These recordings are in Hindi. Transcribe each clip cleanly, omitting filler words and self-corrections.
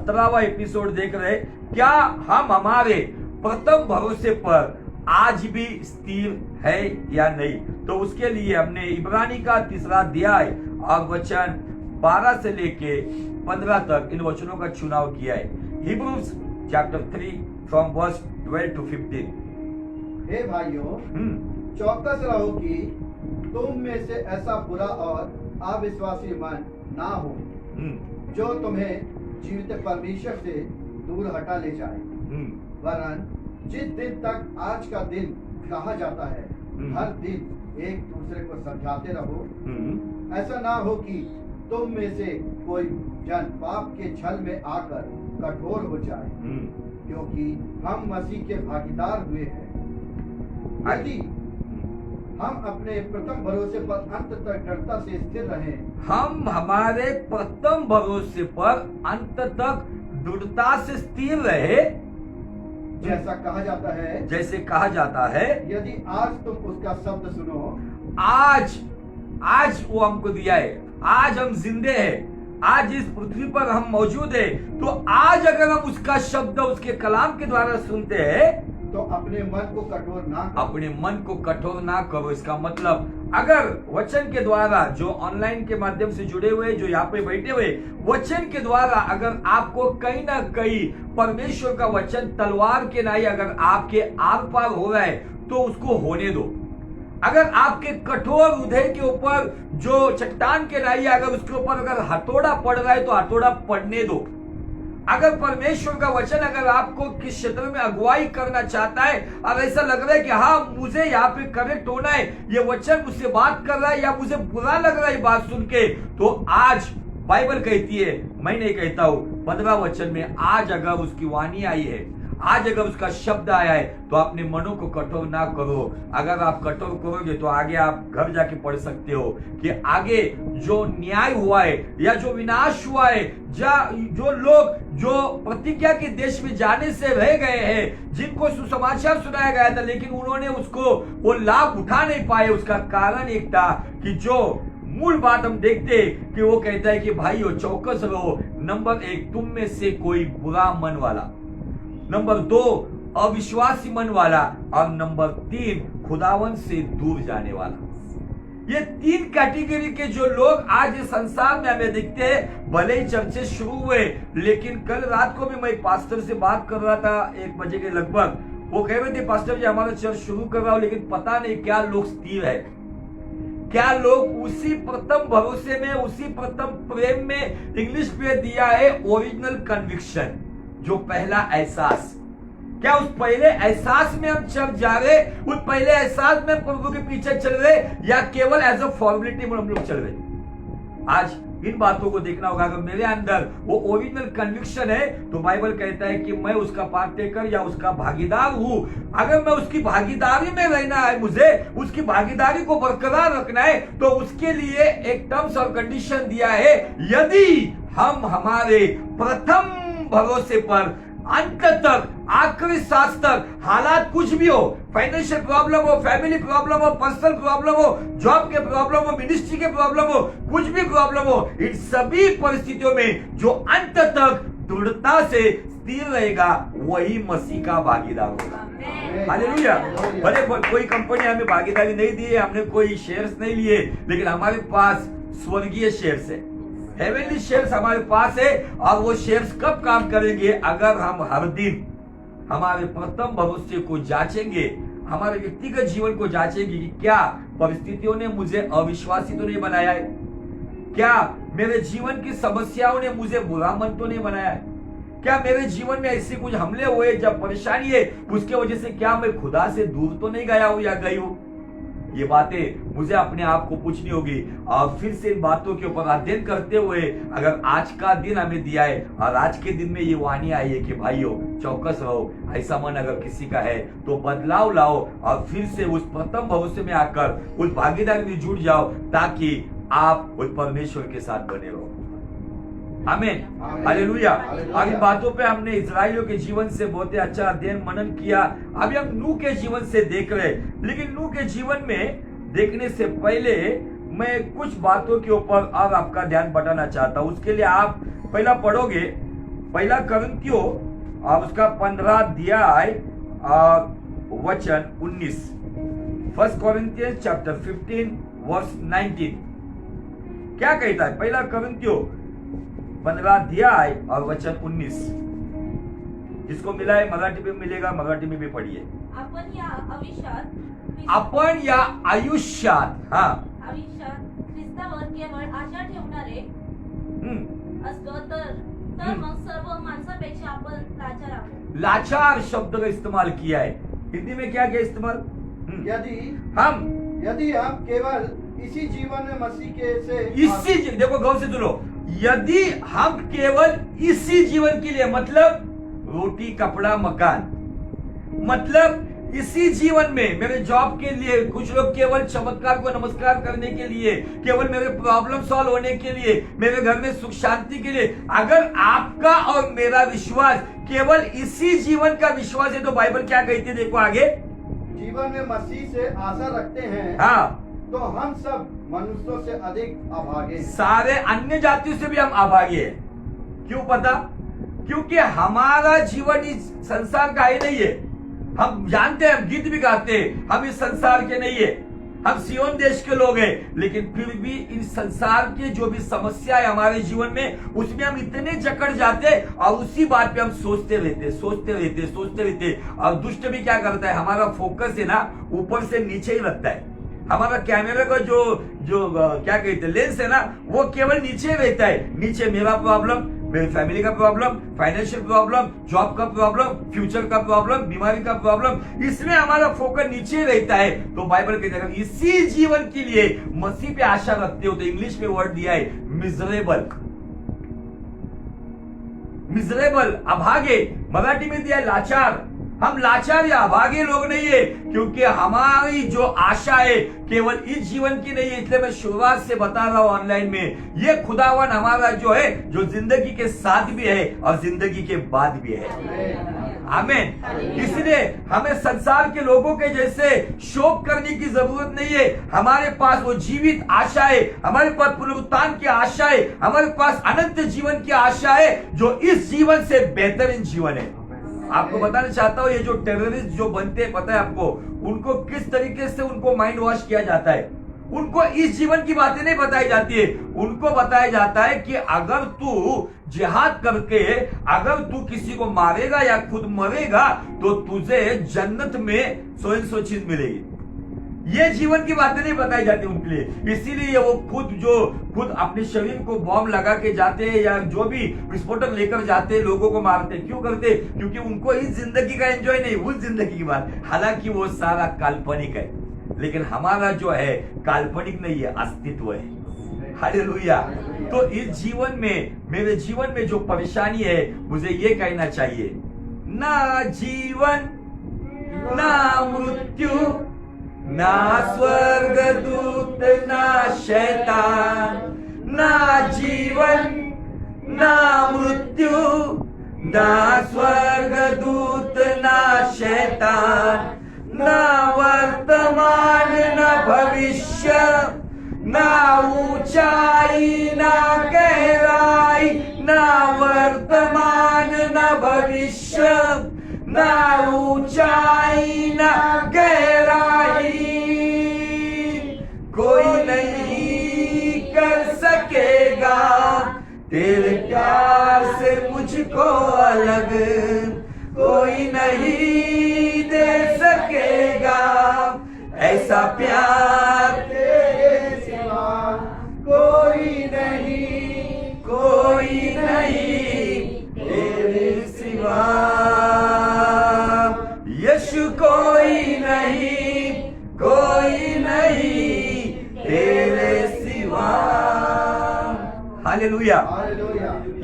17वां एपिसोड देख रहे हैं। क्या हम हमारे प्रथम भरोसे पर आज भी स्थिर है या नहीं? तो उसके लिए हमने इब्रानी का 3रा अध्याय और वचन 12 से लेके 15 तक इन वचनों का चुनाव किया है। Hebrews chapter 3 from verse 12 to 15। हे भाइयों, चौकस रहो कि तुम में से ऐसा बुरा और अविश्वासी मन ना हो जो तुम्हें जीवित परमेश्वर से दूर हटा ले जाए। वरन जिस दिन तक आज का दिन कहा जाता है, हर दिन एक दूसरे को समझाते रहो, ऐसा ना हो कि तुम में से कोई जन पाप के छल में आकर कठोर हो जाए, क्योंकि हम मसीह के भागीदार हुए हैं। यदि हम अपने प्रथम भरोसे पर अंत तक दृढ़ता से स्थिर रहें, हम हमारे प्रथम भरोसे पर अंत तक दृढ़ता से स्थिर रहे, जैसा कहा जाता है, जैसे कहा जाता है, यदि आज तुम उसका शब्द सुनो, आज वो हमको दिया है, आज हम जिंदे हैं, आज इस पृथ्वी पर हम मौजूद है, तो आज अगर हम उसका शब्द उसके कलाम के द्वारा सुनते हैं तो अपने मन को कठोर ना करो। अपने मन को कठोर ना करो। इसका मतलब अगर वचन के द्वारा, जो ऑनलाइन के माध्यम से जुड़े हुए, जो यहाँ पे बैठे हुए, वचन के द्वारा अगर आपको कहीं ना कहीं परमेश्वर का वचन तलवार के नहीं अगर आपके आर पार हो रहा है तो उसको होने दो। अगर आपके कठोर हृदय के ऊपर जो चट्टान के नहीं अगर उसके ऊपर अगर हथौड़ा पड़ रहा है तो हथौड़ा पड़ने दो। अगर परमेश्वर का वचन अगर आपको किस क्षेत्र में अगुवाई करना चाहता है और ऐसा लग रहा है कि हाँ मुझे यहाँ पे करेक्ट होना है, ये वचन मुझसे बात कर रहा है या मुझे बुरा लग रहा है बात सुन के, तो आज बाइबल कहती है, मैं नहीं कहता हूं, 15 वचन में आज अगर उसकी वाणी आई है, आज अगर उसका शब्द आया है तो अपने मनों को कठोर ना करो। अगर आप कठोर करोगे तो आगे आप घर जाके पढ़ सकते हो कि आगे जो न्याय हुआ है या जो विनाश हुआ है, जो लोग जो प्रतिज्ञा के देश में जाने से रह गए हैं, जिनको सुसमाचार सुनाया गया था लेकिन उन्होंने उसको वो लाभ उठा नहीं पाए, उसका कारण एक था कि जो मूल बात हम देखते कि वो कहता है कि भाइयों चौकस रहो। नंबर 1, तुम में से कोई बुरा मन वाला, नंबर 2 अविश्वासी मन वाला, और नंबर 3 खुदावन से दूर जाने वाला। ये 3 कैटेगरी के जो लोग आज इस संसार में हमें दिखते हैं। भले ही चर्चे शुरू हुए, लेकिन कल रात को भी मैं एक पास्टर से बात कर रहा था 1 बजे के लगभग। वो कह रहे थे पास्टर जी हमारा चर्च शुरू कर रहा हूं, लेकिन पता नहीं क्या लोग स्थिर है, क्या लोग उसी प्रथम भरोसे में, उसी प्रथम प्रेम में इंग्लिश में दिया है ओरिजिनल कन्विक्शन, जो पहला एहसास। क्या उस पहले एहसास में हम चल जा रहे, उस पहले एहसास में प्रभु के पीछे चल रहे, या केवल एज अ फॉर्मेलिटी में हम लोग चल रहे? आज इन बातों को देखना होगा। अगर मेरे अंदर वो ओरिजिनल कन्विक्शन है तो बाइबल कहता है कि मैं उसका पार्टेकर या उसका भागीदार हूं। अगर मैं उसकी भागीदारी में रहना है, मुझे उसकी भागीदारी को बरकरार रखना है, तो उसके लिए एक टर्म्स और कंडीशन दिया है। यदि हम हमारे प्रथम भरोसे पर अंत तक, आखिरी सांस तक, हालात कुछ भी हो, फाइनेंशियल प्रॉब्लम हो, फैमिली प्रॉब्लम हो, पर्सनल प्रॉब्लम हो, जॉब के प्रॉब्लम हो, मिनिस्ट्री के प्रॉब्लम हो, कुछ भी प्रॉब्लम हो, इन सभी परिस्थितियों में जो अंत तक दृढ़ता से स्थिर रहेगा वही मसीह का भागीदार होगा। हालेलुया। भले कोई कंपनी हमें भागीदारी नहीं दी है, हमने कोई शेयर्स नहीं लिए, लेकिन हमारे पास स्वर्गीय शेयर्स है, हेवनली शेयर्स हमारे पास है। और वो शेयर्स कब काम करेंगे? अगर हम हर दिन हमारे प्रथम भरोसे को जांचेंगे, हमारे व्यक्तिगत जीवन को जांचेंगे कि क्या परिस्थितियों ने मुझे अविश्वासी तो नहीं बनाया है, क्या मेरे जीवन की समस्याओं ने मुझे बुरा मन तो नहीं बनाया है, क्या मेरे जीवन में ऐसे कुछ हमले हुए, जब परेशानी है उसके वजह से क्या मैं खुदा से दूर तो नहीं गया हूं या गई हूं? ये बातें मुझे अपने आप को पूछनी होगी। और फिर से इन बातों के ऊपर अध्ययन करते हुए, अगर आज का दिन हमें दिया है और आज के दिन में ये वाणी आई है कि भाइयों चौकस रहो, ऐसा मन अगर किसी का है तो बदलाव लाओ और फिर से उस प्रथम भरोसे में आकर उस भागीदारी में जुड़ जाओ, ताकि आप उस परमेश्वर के साथ बने रहो। आमीन, हालेलुया। और इन बातों पे हमने इजराइलियों के जीवन से बहुत ही अच्छा अध्ययन मनन किया। अभी हम नूह के जीवन से देख रहे, लेकिन नूह के जीवन में देखने से पहले मैं कुछ बातों के ऊपर और आपका ध्यान बटाना चाहता हूं। उसके लिए आप पहला पढ़ोगे पहला करंथियों और उसका 15 अध्याय वचन 19। फर्स्ट कोरिंथियंस चैप्टर 15 वर्स 19 क्या कहता है? पहला करंथियों 15 अध्याय और वचन 19। जिसको मिला है मराठी में मिलेगा, मराठी में भी पढ़िए। आपण या आयुष्यात ख्रिस्तावर केवळ आशा ठेवणारे असलो तर मग सर्व माणसापेक्षा आपण लाचार आहोत। लाचार शब्द का इस्तेमाल किया है। हिंदी में क्या इस्तेमाल? यदि हम केवल इसी जीवन में मसीह के से देखो गौर से सुनो, यदि हम केवल इसी जीवन के लिए, मतलब रोटी कपड़ा मकान, मतलब इसी जीवन में मेरे जॉब के लिए, कुछ लोग केवल चमत्कार को नमस्कार करने के लिए, केवल मेरे प्रॉब्लम सॉल्व होने के लिए, मेरे घर में सुख शांति के लिए, अगर आपका और मेरा विश्वास केवल इसी जीवन का विश्वास है तो बाइबल क्या कहती है? देखो आगे, जीवन में मसीह से आशा रखते हैं, तो हम सब मनुष्यों से अधिक अभागे हैं। सारे अन्य जातियों से भी हम अभागे हैं। क्यों पता? क्योंकि हमारा जीवन इस संसार का ही नहीं है। हम जानते हैं, हम गीत भी गाते हैं, हम इस संसार के नहीं है, हम सियोन देश के लोग हैं, लेकिन फिर भी इन संसार के जो भी समस्या है हमारे जीवन में, उसमें हम इतने जकड़ जाते और उसी बात पे हम सोचते रहते। और दुष्ट भी क्या करता है? हमारा फोकस है ना ऊपर से नीचे ही लगता है। हमारा कैमरा का जो क्या कहते हैं लेंस है ना, वो केवल नीचे रहता है। नीचे मेरा प्रॉब्लम, मेरी फैमिली का प्रॉब्लम, फाइनेंशियल प्रॉब्लम, जॉब का प्रॉब्लम, फ्यूचर का प्रॉब्लम, बीमारी का प्रॉब्लम, इसमें हमारा फोकस नीचे रहता है। तो बाइबल कहता है इसी जीवन के लिए मसीह पे आशा रखते हो, तो इंग्लिश में वर्ड दिया है मिजरेबल, अभागे। मराठी में दिया है लाचार। हम लाचार या अभागे लोग नहीं है, क्योंकि हमारी जो आशा है केवल इस जीवन की नहीं है। इसलिए मैं शुरुआत से बता रहा हूं ऑनलाइन में, ये खुदावन हमारा जो है, जो जिंदगी के साथ भी है और जिंदगी के बाद भी है। आमीन। इसलिए हमें संसार के लोगों के जैसे शोक करने की जरूरत नहीं है। हमारे पास वो जीवित आशा है, हमारे पास पुनरुत्थान की आशा है, हमारे पास अनंत जीवन की आशा है, जो इस जीवन से बेहतरीन जीवन है। आपको बताना चाहता हूं, ये जो टेररिस्ट जो बनते हैं, पता है आपको उनको किस तरीके से उनको माइंड वॉश किया जाता है? उनको इस जीवन की बातें नहीं बताई जाती है। उनको बताया जाता है कि अगर तू जिहाद करके अगर तू किसी को मारेगा या खुद मरेगा तो तुझे जन्नत में सो चीज मिलेगी। ये जीवन की बातें नहीं बताई जाती उनके लिए। इसीलिए वो खुद अपने शरीर को बॉम्ब लगा के जाते हैं या जो भी विस्फोटक लेकर जाते हैं, लोगों को मारते। क्यों करते? क्योंकि उनको इस जिंदगी का एंजॉय नहीं, उस जिंदगी की बात। हालांकि वो सारा काल्पनिक है, लेकिन हमारा जो है काल्पनिक नहीं है, अस्तित्व है। हालेलुया। तो इस जीवन में, मेरे जीवन में जो परेशानी है, मुझे ये कहना चाहिए, ना जीवन ना मृत्यु, ना स्वर्ग दूत ना शैतान, ना जीवन ना मृत्यु, ना स्वर्ग दूत ना शैतान, ना वर्तमान न भविष्य, ना ऊंचाई ना गहराई, ना वर्तमान न भविष्य, ना ऊंचाई ना गहराई, कोई नहीं कर सकेगा तेरे प्यार से मुझको अलग, कोई नहीं दे सकेगा ऐसा प्यार तेरे सिवा, कोई नहीं तेरे सिवा, यीशु कोई नहीं तेरे सिवा। हालेलुया।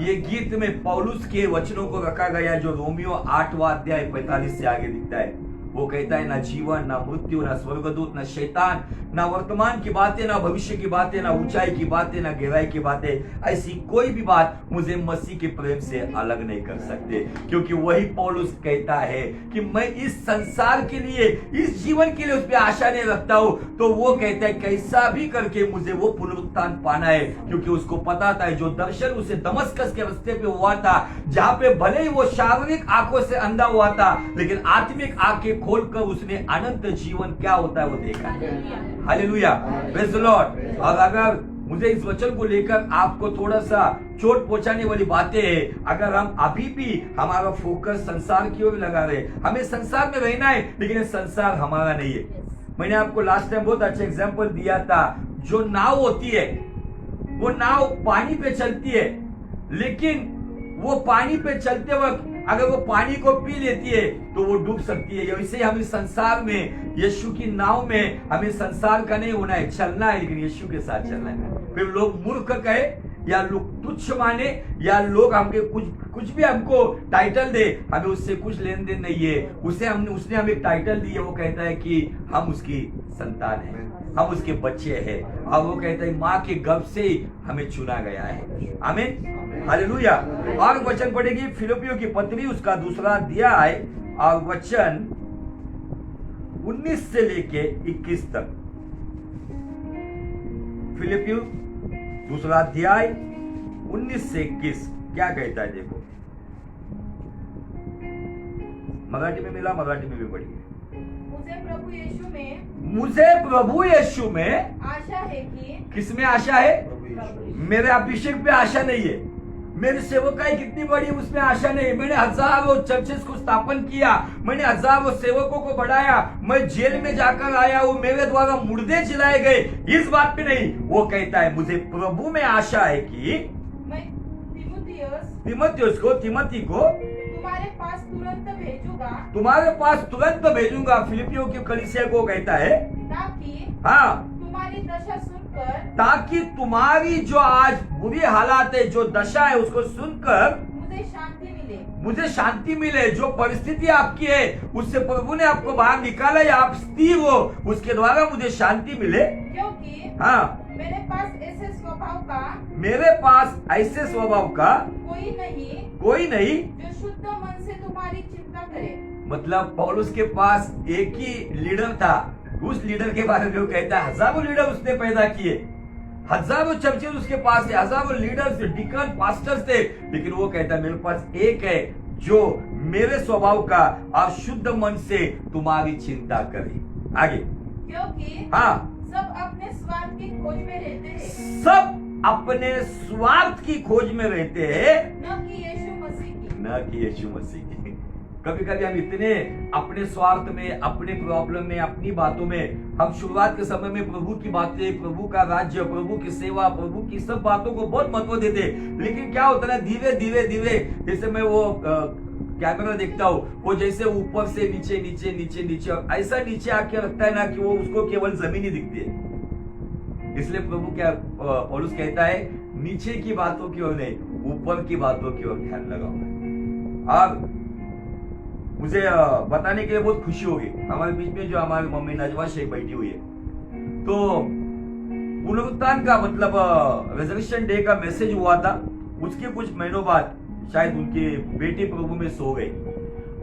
ये गीत में पौलुस के वचनों को रखा गया जो रोमियो 8वां अध्याय 45 से आगे दिखता है। वो कहता है ना जीवन, ना मृत्यु, ना स्वर्गदूत, ना शैतान, ना वर्तमान की बातें, ना भविष्य की बातें, ना ऊंचाई की बातें, ना गहराई की बातें, ऐसी कोई भी बात मुझे मसीह के प्रेम से अलग नहीं कर सकते। क्योंकि वही पौलुस कहता है कि मैं इस संसार के लिए, इस जीवन के लिए उस पर आशा नहीं रखता हूं। तो वो कहता है कैसा भी करके मुझे वो पुनरुत्थान पाना है, क्योंकि उसको पता था जो दर्शन उसे दमस्कस के रास्ते पे हुआ था, जहां पे भले ही वो शारीरिक आंखों से अंधा हुआ था, लेकिन आत्मिक आंखें खोलकर उसने अनंत जीवन क्या होता है वो देखा। Hallelujah, praise the Lord. और अगर मुझे इस वचन को लेकर आपको थोड़ा सा चोट पहुंचाने वाली बातें हैं, अगर हम अभी भी हमारा फोकस संसार की ओर लगा रहे, हमें संसार में रहना है लेकिन ये संसार हमारा नहीं है। मैंने आपको लास्ट टाइम बहुत अच्छा एग्जांपल दिया था, जो नाव होती है वो नाव पानी पे चलती है, लेकिन वो पानी पे चलते वक्त अगर वो पानी को पी लेती है तो वो डूब सकती है। वैसे हमें संसार में, यीशु की नाव में, हमें संसार का नहीं होना है, चलना है, लेकिन यीशु के साथ चलना है। फिर लोग मूर्ख कहे या लोग तुच्छ माने या लोग हमके कुछ भी हमको टाइटल दे, हमें उससे कुछ लेन देन नहीं है। उसने हमें एक टाइटल दी है, वो कहता है कि हम उसकी संतान हैं, हम उसके बच्चे हैं, और वो कहता है माँ के गर्भ से ही हमें चुना गया है। आमीन, हालेलुया। और वचन पढ़ेगी फिलिपियों की पत्री, उसका 2 अध्याय और वचन 19 से लेके 21 तक। फिलिपियों 2 अध्याय 19 से 21 क्या कहता है देखो। मराठी में मिला, मराठी में भी पढ़िए। मुझे प्रभु यीशु में आशा है कि, किसमें आशा है? मेरे अभिषेक पे आशा नहीं है, मेरी सेवकाई कितनी बड़ी उसमें आशा नहीं। मैंने हजारों चर्चेस को स्थापन किया, मैंने हजारों सेवकों को बढ़ाया, मैं जेल में जाकर आया हूं, मेरे द्वारा मुर्दे जिलाए गए, इस बात पे नहीं। वो कहता है मुझे प्रभु में आशा है कि मैं तिमोथी को तुम्हारे पास तुरंत भेजूंगा। फिलिपियों की कलीसिया को कहता है ताकि तुम्हारी जो आज बुरी हालात है, जो दशा है, उसको सुनकर मुझे शांति मिले। जो परिस्थिति आपकी है उससे प्रभु ने आपको बाहर निकाला या आप स्थिर हो, उसके द्वारा मुझे शांति मिले। क्योंकि मेरे पास ऐसे स्वभाव का कोई नहीं जो शुद्ध मन से तुम्हारी चिंता करे। मतलब पौलुस के पास एक ही लीडर था, उस लीडर के बारे में वो कहता है हजारों लीडर उसने पैदा किए, हजारों चर्चेस उसके पास है, हजारों लीडर्स, डिकन, पास्टर्स थे, लेकिन वो कहता है मेरे पास एक है जो मेरे स्वभाव का और शुद्ध मन से तुम्हारी चिंता करे। आगे, क्योंकि सब अपने स्वार्थ की खोज में रहते हैं, सब अपने स्वार्थ की खोज में रहते हैं, न कि यीशु मसीह की। कभी कभी हम इतने अपने स्वार्थ में, अपने प्रॉब्लम में, अपनी बातों में, हम शुरुआत के समय में प्रभु की बातें, प्रभु का राज्य, प्रभु की सेवा, प्रभु की सब बातों को बहुत महत्व देते, लेकिन क्या होता है धीरे धीरे जैसे मैं वो कैमरा देखता हूँ, वो जैसे ऊपर से नीचे नीचे नीचे नीचे ऐसा नीचे आके रखता है ना कि वो उसको केवल जमीन ही दिखती है। इसलिए प्रभु क्या पौलुस कहता है नीचे की बातों की ओर नहीं, ऊपर की बातों की ओर ध्यान लगाओ। और मुझे बताने के लिए बहुत खुशी होगी, हमारे बीच में जो हमारी मम्मी नजवा शेख बैठी हुई है, तो पुनरुत्थान का मतलब रेजरेक्शन डे का मैसेज हुआ था, उसके कुछ महीनों बाद शायद उनकी बेटी प्रभु में सो गई।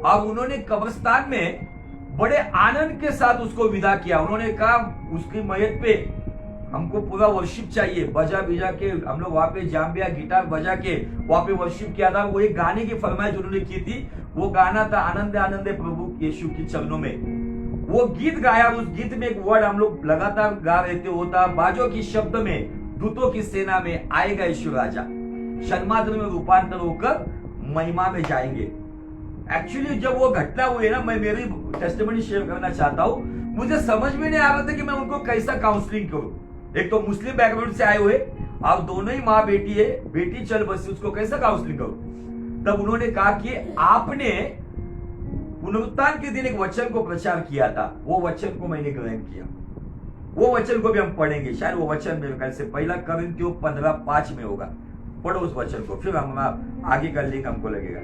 अब उन्होंने कब्रिस्तान में बड़े आनंद के साथ उसको विदा किया। उन्होंने कहा उसकी मयत पे हमको पूरा वर्शिप चाहिए, बजा बिजा के हम लोग वहां पे जाम्बिया गिटार बजा के वहां पे वर्शिप किया था। वो एक गाने की फरमाइश उन्होंने की थी, वो गाना था आनंद आनंद प्रभु यीशु के चरणों में। वो गीत गाया, उस गीत में एक वर्ड हम लोग लगातार गा रहे थे, होता बाजों की शब्द में दूतों की सेना में आएगा यीशु राजा, शन्मात्र में रूपांतर होकर महिमा में जाएंगे। एक्चुअली जब वो घटना हुई ना, मैं मेरी टेस्टिमनी शेयर करना चाहता हूँ। मुझे समझ में नहीं आ रहा था कि मैं उनको कैसा काउंसलिंग करूं। एक तो मुस्लिम बैकग्राउंड से आए हुए, अब दोनों ही माँ बेटी है, बेटी चल बसी, उसको कैसा काउंसलिंग करूं। तब उन्होंने कहा कि आपने पुनरुत्थान के दिन एक वचन को प्रचार किया था, वो वचन को मैंने ग्रहण किया। वो वचन को भी हम पढ़ेंगे, शायद वो वचन मेरे ख्याल से 1 कोरिन्थियों 15:5 में होगा। पढ़ो उस वचन को, फिर हम आगे का लिंक हमको लगेगा।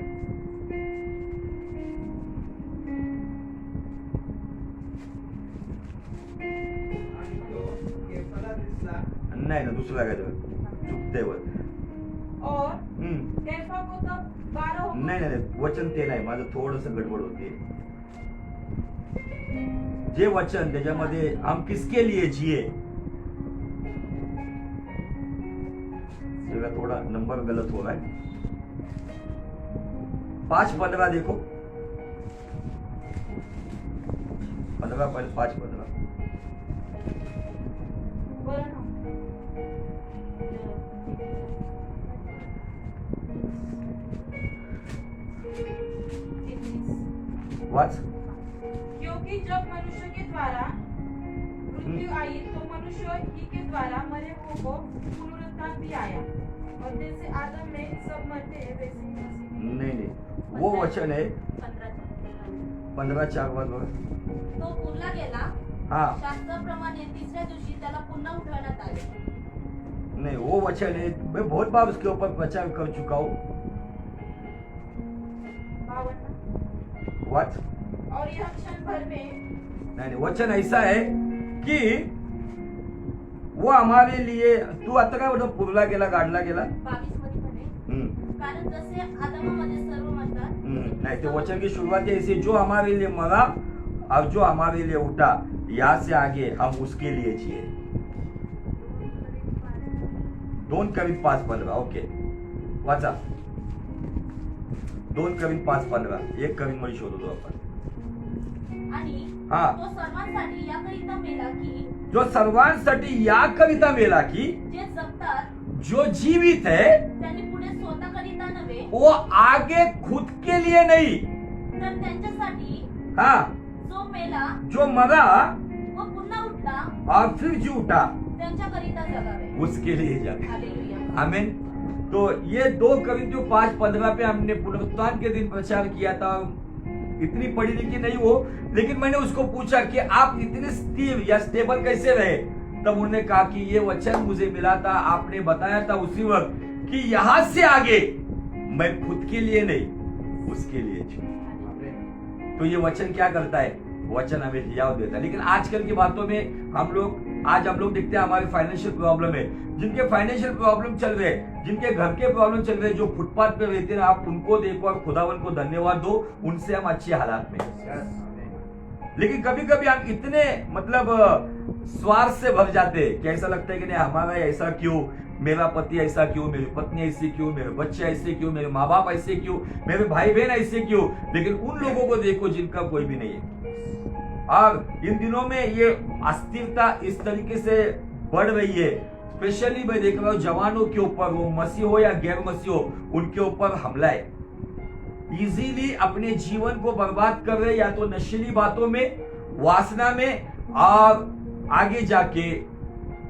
नाही ना, दुसरा काय चुकतेवर. और कैफा को तब 12 नाही नाही नाही, वचन ते नाही, माझं थोडस गडबड होते. जे वचन त्याच्यामध्ये हम किसके लिए जिए, थोड़ा नंबर गलत हो रहा है. 5:15 देखो, 15 पहले 5:15. बोला ना. वाच. क्योंकि जब मनुष्य के द्वारा मृत्यु आई तो मनुष्य ही के द्वारा मरे हुओं को पुनरुत्थान भी आया, और जैसे आदम में सब मरते हैं वैसे ही मसीह में. नहीं नहीं, वो वचन है 15:4 बरोबर. तो पुरला गेला, हाँ शास्त्राप्रमाणे तिसऱ्या दिवशी त्याला पुन्हा उठवण्यात आले. नहीं, वो वचन है, मैं बहुत बार उसके ऊपर प्रचार कर चुका हूँ. 52. वाच. और यह क्षण भर में नहीं, वचन ऐसा है कि वो हमारे लिए, तू आता काय म्हणतो, पुरला गेला, गाडला गेला. 22 मध्ये म्हणे, कारण जसे आदमामध्ये सर्व मरतात, नहीं, तो वचन की शुरुआत है ऐसे, जो हमारे लिए मरा और जो हमारे लिए उठा, यहाँ से आगे हम उसके लिए जिए. 2 Corinthians 5:15. ओके, वाचा. 2 Corinthians 5:15. 1 Corinthians मध्ये शोधतो आपण. आणि हा. तो सर्वांसाठी याकरिता मेला की जो सर्वांसाठी याकरिता मेला की जे जगतात जो जीवित है त्यांनी पुढे स्वतःकरिता नव्हे वो आगे खुद के लिए नहीं, तर त्यांच्यासाठी हाँ, जो मेला जो मरा व पुन्हा उठला और फिर जी उठा त्यांच्याकरिता जगावे. उसके लिए जाए. हालेलुया. आमीन. तो ये 2 Corinthians 5:15 पे हमने पुनरुत्थान के दिन प्रचार किया था. इतनी पढ़ी लिखी नहीं हो, लेकिन मैंने उसको पूछा कि आप इतने स्थिर या स्टेबल कैसे रहे, तब उन्होंने कहा कि ये वचन मुझे मिला था, आपने बताया था उसी वक्त कि यहां से आगे मैं खुद के लिए नहीं, उसके लिए जीऊं. तो ये वचन क्या करता है, वचन हमें हियाव देता है. लेकिन आजकल की बातों में हम लोग देखते हैं हमारे फाइनेंशियल प्रॉब्लम है, जिनके फाइनेंशियल प्रॉब्लम चल रहे हैं, जिनके घर के प्रॉब्लम चल रहे हैं, जो फुटपाथ पे रहते हैं, आप उनको देखो और खुदावन को धन्यवाद दो, उनसे हम अच्छे हालात में हैं. लेकिन कभी कभी हम इतने मतलब स्वार्थ से भर जाते हैं कि ऐसा लगता है कि नहीं, हमारा ऐसा क्यों, मेरा पति ऐसा क्यों, मेरी पत्नी ऐसी क्यों, मेरे बच्चे ऐसे क्यों, मेरे माँ बाप ऐसे क्यों, मेरे भाई बहन ऐसे क्यों. लेकिन उन लोगों को देखो जिनका कोई भी नहीं है. और इन दिनों में ये अस्थिरता इस तरीके से बढ़ रही है, स्पेशली मैं देख रहा हूं जवानों के ऊपर, वो मसीह हो या गैर मसीह हो, उनके ऊपर हमला है. इजीली अपने जीवन को बर्बाद कर रहे, या तो नशीली बातों में, वासना में, और आगे जाके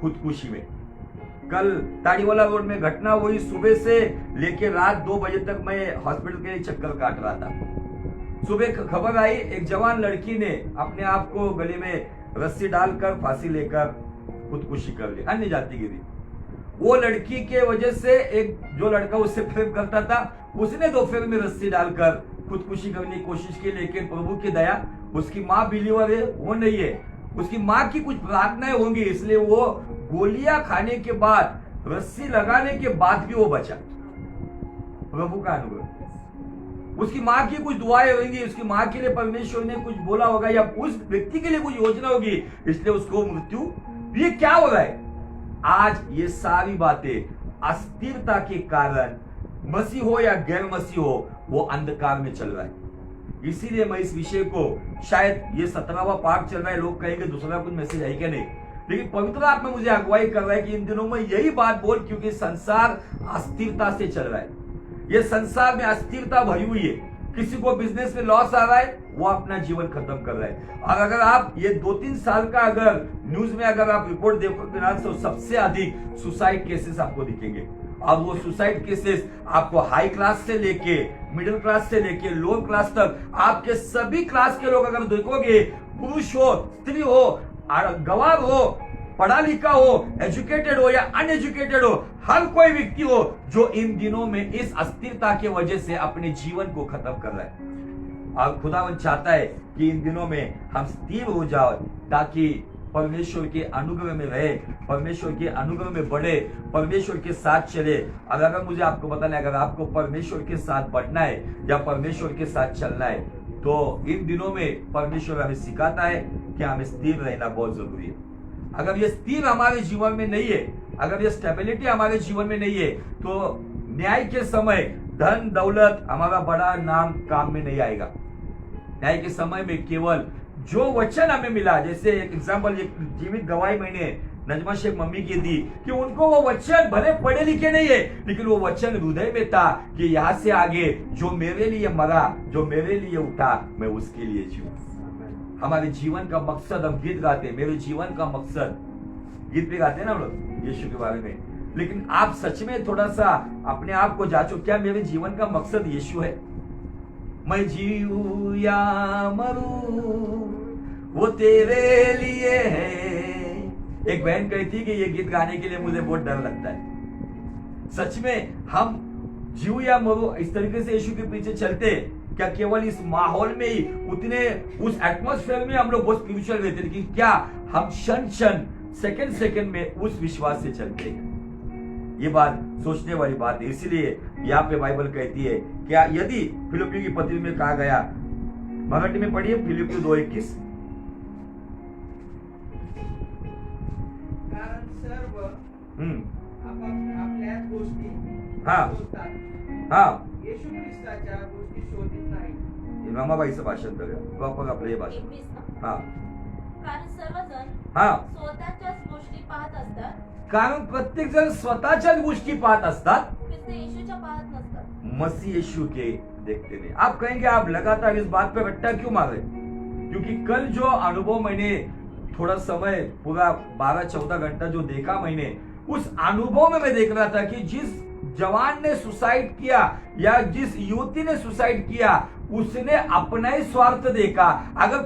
खुदकुशी में. कल ताड़ीवाला रोड में घटना हुई, सुबह से लेके रात 2 बजे तक मैं हॉस्पिटल के लिए चक्कर काट रहा था. सुबह खबर आई, एक जवान लड़की ने अपने आप को गले में रस्सी डालकर फांसी लेकर खुदकुशी कर ली, अन्य जाति की थी. वो लड़की के वजह से एक जो लड़का उससे प्रेम करता था, उसने दोपहर में रस्सी डालकर खुदकुशी करने की कोशिश की. लेकिन प्रभु की दया, उसकी माँ बिलीवर है, वो नहीं है, उसकी माँ की कुछ प्रार्थनाएं होंगी, इसलिए वो गोलियां खाने के बाद, रस्सी लगाने के बाद भी वो बचा. प्रभु का अनुग्रह. उसकी माँ की कुछ दुआएं होंगी, उसकी माँ के लिए परमेश्वर ने कुछ बोला होगा, या उस व्यक्ति के लिए कुछ योजना होगी, इसलिए उसको मृत्यु. ये क्या हो रहा है आज, ये सारी बातें अस्थिरता के कारण, मसीह हो या गैर मसीह हो, वो अंधकार में चल रहा है. इसीलिए मैं इस विषय को, शायद ये 17वां पाठ चल रहा है, लोग कहेंगे दूसरा कुछ मैसेज है क्या, नहीं, लेकिन पवित्र आत्मा मुझे अगुवाई कर रहा है कि इन दिनों में यही बात बोल, क्योंकि संसार अस्थिरता से चल रहा है. ये संसार में अस्थिरता भरी हुई है. किसी को बिजनेस में लॉस आ रहा है, वो अपना जीवन खत्म कर रहा है. और अगर आप ये 2-3 साल का अगर न्यूज में अगर आप रिपोर्ट देखोगे ना, तो सबसे अधिक सुसाइड केसेस आपको दिखेंगे. और वो सुसाइड केसेस आपको हाई क्लास से लेके, मिडिल क्लास से लेके, लोअर क्लास तक, आपके सभी क्लास के लोग अगर देखोगे, पुरुष हो, स्त्री हो, गवार हो, पढ़ा लिखा हो, एजुकेटेड हो या अनएजुकेटेड हो, हर कोई व्यक्ति हो जो इन दिनों में इस अस्थिरता के वजह से अपने जीवन को खत्म कर रहा है. और खुदावन चाहता है कि इन दिनों में हम स्थिर हो जाओ, ताकि परमेश्वर के अनुग्रह में रहे, परमेश्वर के अनुग्रह में बढ़े, परमेश्वर के साथ चले। और अगर मुझे आपको बताना है, अगर आपको परमेश्वर के साथ बढ़ना है या परमेश्वर के साथ चलना है, तो इन दिनों में परमेश्वर हमें सिखाता है कि हमें स्थिर रहना बहुत जरूरी है। अगर ये स्थिर हमारे जीवन में नहीं है, अगर ये स्टेबिलिटी हमारे जीवन में नहीं है, तो न्याय के समय धन दौलत हमारा बड़ा नाम काम में नहीं आएगा। न्याय के समय में केवल जो वचन हमें मिला, जैसे एक एग्जाम्पल, एक जीवित गवाही मैंने नजमा शेख मम्मी की दी कि उनको वो वचन भले पढ़े लिखे नहीं है, लेकिन वो वचन हृदय में था कि यहाँ से आगे जो मेरे लिए मरा, जो मेरे लिए उठा, मैं उसके लिए जीऊं। हमारे जीवन का मकसद, हम गीत गाते हैं, मेरे जीवन का मकसद, गीत भी गाते हैं ना हम लोग यीशु के बारे में, लेकिन आप सच में थोड़ा सा अपने आप को जांचो, क्या मेरे जीवन का मकसद यीशु है? मैं जीऊं या मरूं वो तेरे लिए है। एक बहन कहती कि ये गीत गाने के लिए मुझे बहुत डर लगता है। सच में हम जीऊं या मरूं इस तरीके से यीशु के पीछे चलते, क्या केवल इस माहौल में ही उतने उस एटमॉस्फेयर में हम लोग बहुत स्पिरिचुअल रहते, लेकिन क्या हम क्षण क्षण सेकंड सेकंड में उस विश्वास से चलते हैं? ये बात सोचने वाली बात है। इसीलिए यहाँ पे बाइबल कहती है, क्या यदि फिलिपियों की पत्री में कहा गया, मराठी में पढ़िए फिलिपियों 2:21, कारण सर्व आपल्या गोष्टी हाँ शोधतात. हाँ, येशू ख्रिस्ताच्या गोष्टी शोधित नाही. रमाबाईचं भाषण करूया, प्रॉपर आपलं हे भाषण. 21 ना? हा कारण सर्वजण हा, स्वतःच्याच गोष्टी पाहत असतात, कारण प्रत्येक जण स्वतःच्याच गोष्टी पाहत असतात, ख्रिस्त येशूच्या पाहत नसतात. मसीह यीशु के देखते नहीं। आप कहेंगे आप लगातार इस बात पे रट्टा क्यों मारे? क्योंकि कल जो अनुभव मैंने थोड़ा समय पूरा 12-14 घंटा जो देखा मैंने, उस अनुभव में मैं देख रहा था कि जिस जवान ने सुसाइड किया या जिस युवती ने सुसाइड किया, उसने अपना ही स्वार्थ देखा। अगर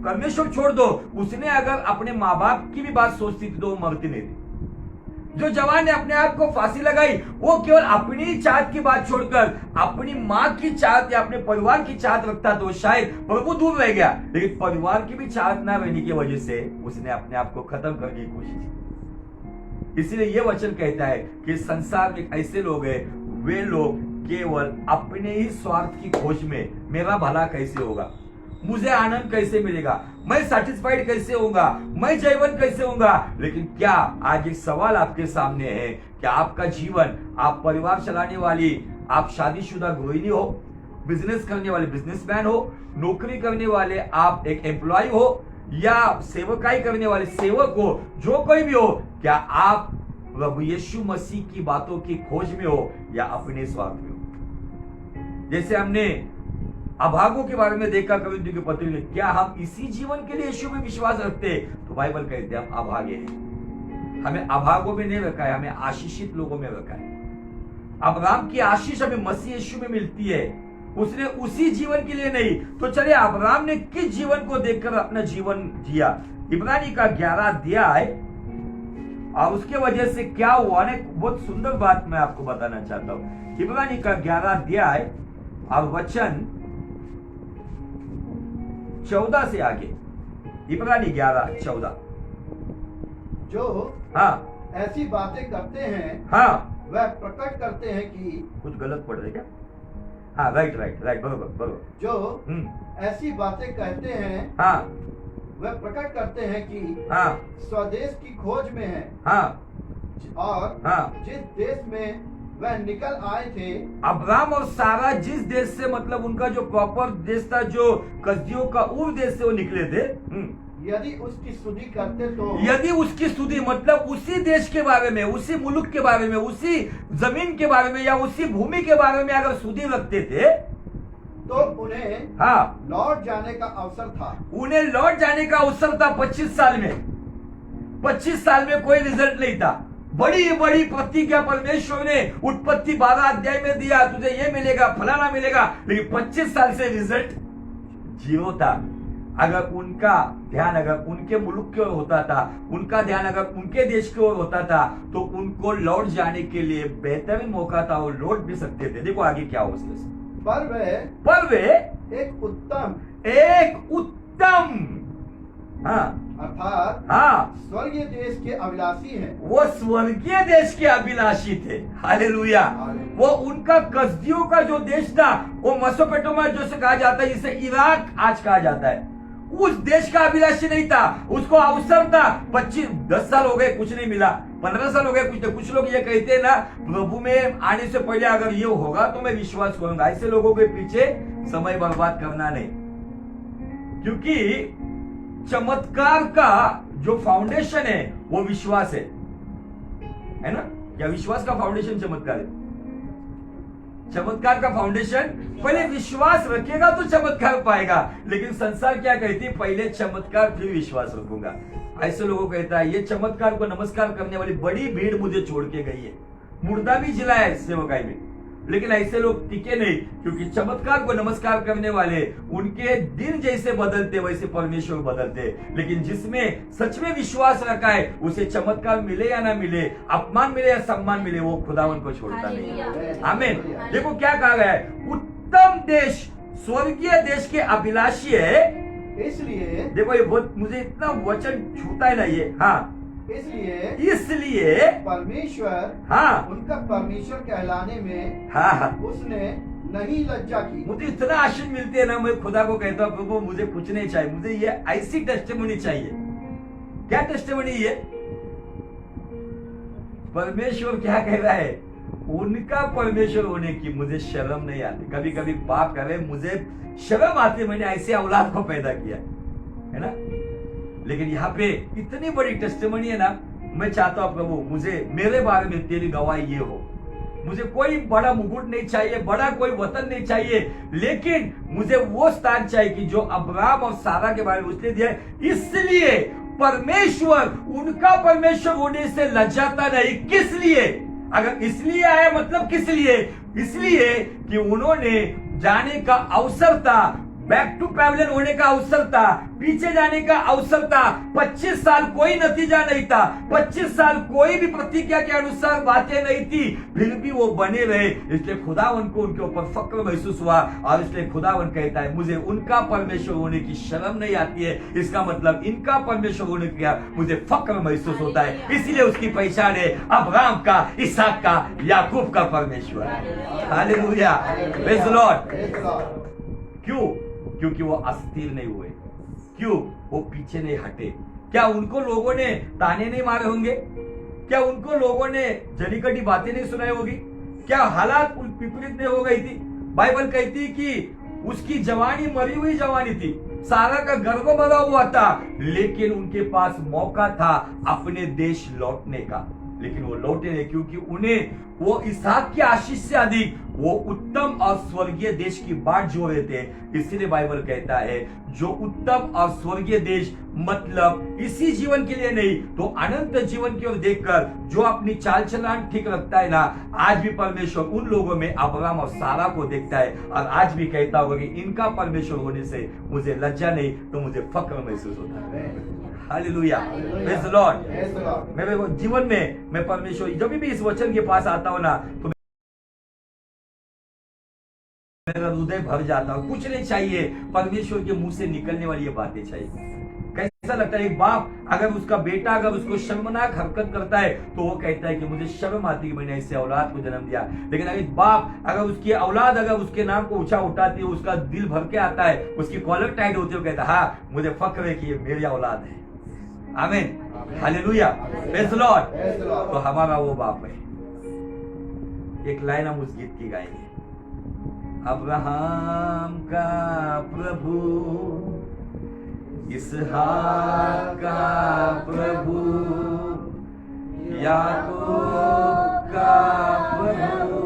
परमेश्वर छोड़ दो, उसने अगर अपने माँ बाप की भी बात सोचती थी तो वो मरती नहीं थी। जो जवान ने अपने आप को फांसी लगाई, वो केवल अपनी चाहत की बात छोड़कर अपनी माँ की चाहत या अपने परिवार की चाहत रखता तो शायद प्रभु दूर रह गया, लेकिन परिवार की भी चाहत ना रहने की वजह से उसने अपने आप को खत्म करने की कोशिश की। इसलिए यह वचन कहता है कि संसार में ऐसे लोग हैं, वे लोग केवल अपने ही स्वार्थ की खोज में, मेरा भला कैसे होगा, मुझे आनंद कैसे मिलेगा, मैं सैटिस्फाइड कैसे होऊंगा, मैं जयवंत कैसे होऊंगा। लेकिन क्या आज एक सवाल आपके सामने है, क्या आपका जीवन, आप परिवार चलाने वाली, आप शादीशुदा गृहिणी हो, बिजनेस करने वाले बिजनेसमैन हो, नौकरी करने वाले आप एक एम्प्लॉय हो, या सेवकाई करने वाले सेवक हो, जो कोई भी हो, क्या आप प्रभु यीशु मसीह की बातों की खोज में हो या अपने स्वार्थ में हो? जैसे हमने अभागों के बारे में देखा कवियों की पत्री में, क्या हम इसी जीवन के लिए यीशु में विश्वास रखते? तो बाइबल कहते हैं हम अभागे हैं। हमें अभागों में नहीं रखा है, हमें आशीषित लोगों में रखा है। अब्राहम की आशीष हमें मसीह यीशु में मिलती है, उसने उसी जीवन के लिए नहीं। तो चलिए अब्राहम ने किस जीवन को देखकर अपना जीवन जिया? इब्रानी का 11 अध्याय, और उसके वजह से क्या हुआ ने बहुत सुंदर बात मैं आपको बताना चाहता हूं। इब्रानी का 11 अध्याय और वचन 14 से आगे, इब्रानी 11:14। जो हाँ ऐसी बातें करते हैं हाँ, वह प्रकट करते हैं कि कुछ गलत पढ़ रहे क्या? हाँ, राइट बरोबर। जो ऐसी बातें कहते हैं हाँ वह प्रकट करते हैं कि हाँ स्वदेश की खोज में है, हाँ और हाँ, जिस देश में वह निकल आए थे, अब्राहम और सारा जिस देश से, मतलब उनका जो प्रॉपर देश था, जो कसदियों का उस देश से वो निकले थे, यदि उसकी स्तुति करते तो यदि उसकी स्तुति, मतलब उसी देश के बारे में, उसी मुल्क के बारे में, उसी जमीन के बारे में या उसी भूमि के बारे में अगर स्तुति रखते थे, तो उन्हें हाँ, लौट जाने का अवसर था। उन्हें लौट जाने का अवसर था। 25 साल में 25 साल में कोई रिजल्ट नहीं था। बड़ी बड़ी प्रतिज्ञा परमेश्वर ने उत्पत्ति 12 अध्याय में दिया, तुझे ये मिलेगा, फलाना मिलेगा, लेकिन 25 साल से रिजल्ट जीरो था। अगर उनका ध्यान अगर उनके मुल्क की ओर होता था, उनका ध्यान अगर उनके देश की ओर होता था, तो उनको लौट जाने के लिए बेहतरीन मौका था, वो लौट भी सकते थे। देखो आगे क्या हो उसके। पर वे एक उत्तम हाँ अर्थात हाँ, स्वर्गीय देश के अभिलाषी हैं। वो स्वर्गीय देश के अभिलाषी थे। हालेलुया। वो उनका कसदियों का जो देश था, वो मेसोपोटामिया जो से कहा जाता है, जिसे इराक आज कहा जाता है, उस देश का अभिलाषी नहीं था। उसको अवसर था, 10 साल हो गए कुछ नहीं मिला, 15 साल हो गए कुछ नहीं। कुछ लोग ये कहते हैं ना, प्रभु में आने से पहले अगर ये होगा तो मैं विश्वास करूंगा। ऐसे लोगों के पीछे समय बर्बाद करना नहीं, क्योंकि चमत्कार का जो फाउंडेशन है वो विश्वास है ना? क्या विश्वास का फाउंडेशन चमत्कार है? चमत्कार का फाउंडेशन पहले विश्वास रखेगा तो चमत्कार पाएगा। लेकिन संसार क्या कहती है? पहले चमत्कार फिर विश्वास रखूंगा। ऐसे लोगों कहता है, ये चमत्कार को नमस्कार करने वाली बड़ी भीड़ मुझे छोड़ के गई है, मुर्दा भी जिलाया है सेवकाई में। लेकिन ऐसे लोग टिके नहीं, क्योंकि चमत्कार को नमस्कार करने वाले उनके दिन जैसे बदलते वैसे परमेश्वर बदलते। लेकिन जिसमें सच में विश्वास रखा है, उसे चमत्कार मिले या ना मिले, अपमान मिले या सम्मान मिले, वो खुदावन को छोड़ता नहीं है। आमीन। देखो क्या कहा गया है, उत्तम देश स्वर्गीय देश के अभिलाषी है। इसलिए देखो ये बहुत मुझे इतना वचन छूता है ना ये। हाँ, इसलिए परमेश्वर, हाँ, उनका परमेश्वर कहलाने में हाँ, उसने नहीं लज्जा की। मुझे इतना आशीष मिलती है ना, मैं खुदा को कहता हूँ, प्रभु मुझे कुछ नहीं चाहिए, मुझे ये ऐसी टेस्टिमनी चाहिए। क्या टेस्टिमनी है? परमेश्वर क्या कह रहा है? उनका परमेश्वर होने की मुझे शर्म नहीं आती। कभी कभी पाप करे, मुझे शर्म आती, मैंने ऐसे औलाद को पैदा किया है ना। लेकिन यहाँ पे इतनी बड़ी टेस्टिमनी है ना, मैं चाहता हूं प्रभु मुझे मेरे बारे में तेरी गवाही ये हो। मुझे कोई बड़ा मुकुट नहीं चाहिए, बड़ा कोई वतन नहीं चाहिए, लेकिन मुझे वो स्थान चाहिए कि जो अब्राहम और सारा के बारे में उसने दिया। इसलिए परमेश्वर उनका परमेश्वर होने से लज्जाता नहीं। किस लिए? अगर इसलिए आया मतलब किस लिए? इसलिए कि उन्होंने जाने का अवसर था, बैक टू पैवेलियन होने का अवसर था, पीछे जाने का अवसर था। 25 साल कोई नतीजा नहीं था, 25 साल कोई भी प्रतिज्ञा के अनुसार बातें नहीं थी, फिर भी वो बने रहे। इसलिए खुदावन को उनके ऊपर फक्र महसूस हुआ, और इसलिए खुदावन कहता है मुझे उनका परमेश्वर होने की शर्म नहीं आती है। इसका मतलब इनका परमेश्वर होने का मुझे फक्र महसूस होता है। इसलिए उसकी पहचान है अब्राहम का, इसहाक का, याकूब का परमेश्वर। Hallelujah, praise the Lord. क्यों? क्योंकि वो अस्थिर नहीं हुए। क्यों? वो पीछे नहीं हटे। क्या उनको लोगों ने ताने नहीं मारे होंगे? क्या उनको लोगों ने जलीकटी बातें नहीं सुनाई होगी? क्या हालात विपरीत नहीं हो गई थी? बाइबल कहती कि उसकी जवानी मरी हुई जवानी थी, सारा का गर्भ भरा हुआ था, लेकिन उनके पास मौका था अपने देश लौटने का, लेकिन वो लौटे नहीं, क्योंकि उन्हें वो इसहाक की आशीष से अधिक वो उत्तम और स्वर्गीय देश की बाट जो रहे थे। इसीलिए बाइबल कहता है जो उत्तम और स्वर्गीय देश मतलब इसी जीवन के लिए नहीं तो अनंत जीवन की ओर देखकर जो अपनी चाल चलन ठीक रखता है ना, आज भी परमेश्वर उन लोगों में अब्राहम और सारा को देखता है, और आज भी कहता होगा कि इनका परमेश्वर होने से मुझे लज्जा नहीं तो मुझे फक्र महसूस होता है। Hallelujah, praise the Lord. मेरे जीवन में मैं परमेश्वर जब भी इस वचन के पास आता हूं ना तो मेरा हृदय भर जाता है। कुछ नहीं चाहिए, परमेश्वर के मुंह से निकलने वाली ये बातें चाहिए। कैसा लगता है एक बाप अगर उसका बेटा अगर उसको शर्मनाक हरकत करता है तो वो कहता है कि मुझे शर्म आती है कि मैंने ऐसे औलाद को जन्म दिया। लेकिन अगर एक बाप अगर उसकी औलाद अगर उसके नाम को ऊंचा उठाती है, उसका दिल भर के आता है, उसकी कॉलर टाइट होती है, कहता है हाँ मुझे फक्र है कि ये मेरी औलाद है। आमीन, हालेलुया, प्रेज़ द लॉर्ड। तो हमारा वो बाप है। एक लाइन हम उस गीत की गाएंगे, अब्राहम का प्रभु, इसहाक का प्रभु, याकूब का प्रभु,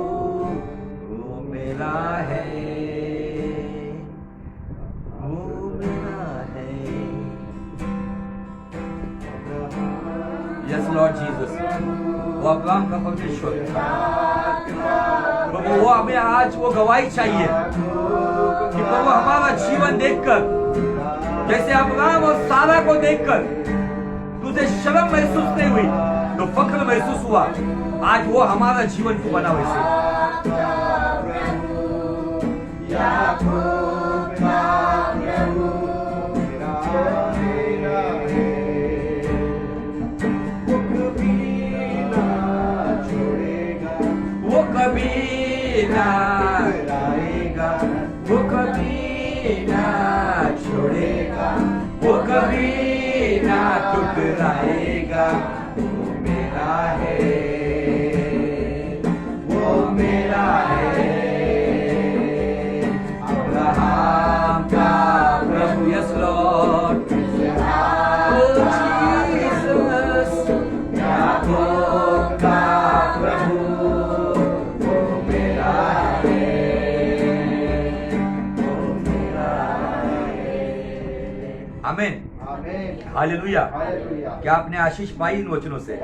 वो मेरा है, वो मेरा है। यस लॉर्ड जीसस, वो अब्राहम का परमेश्वर प्रभु, वो हमें आज वो गवाही चाहिए कि प्रभु हमारा जीवन देखकर जैसे अब्राहम और सारा को देखकर तुझे शर्म महसूस नहीं हुई तो फक्र महसूस हुआ, आज वो हमारा जीवन को बना वैसे। कभी ना छोड़ेगा, वो कभी ना टुकराएगा। वो मेरा है, वो मेरा है, अब्राहम का प्रभु, यस लॉर्ड, याकूब का प्रभु, वो मेरा है, वो मेरा है। आमीन, आमीन, हालेलुया। हालेलुया। क्या आपने आशीष पाई इन वचनों से?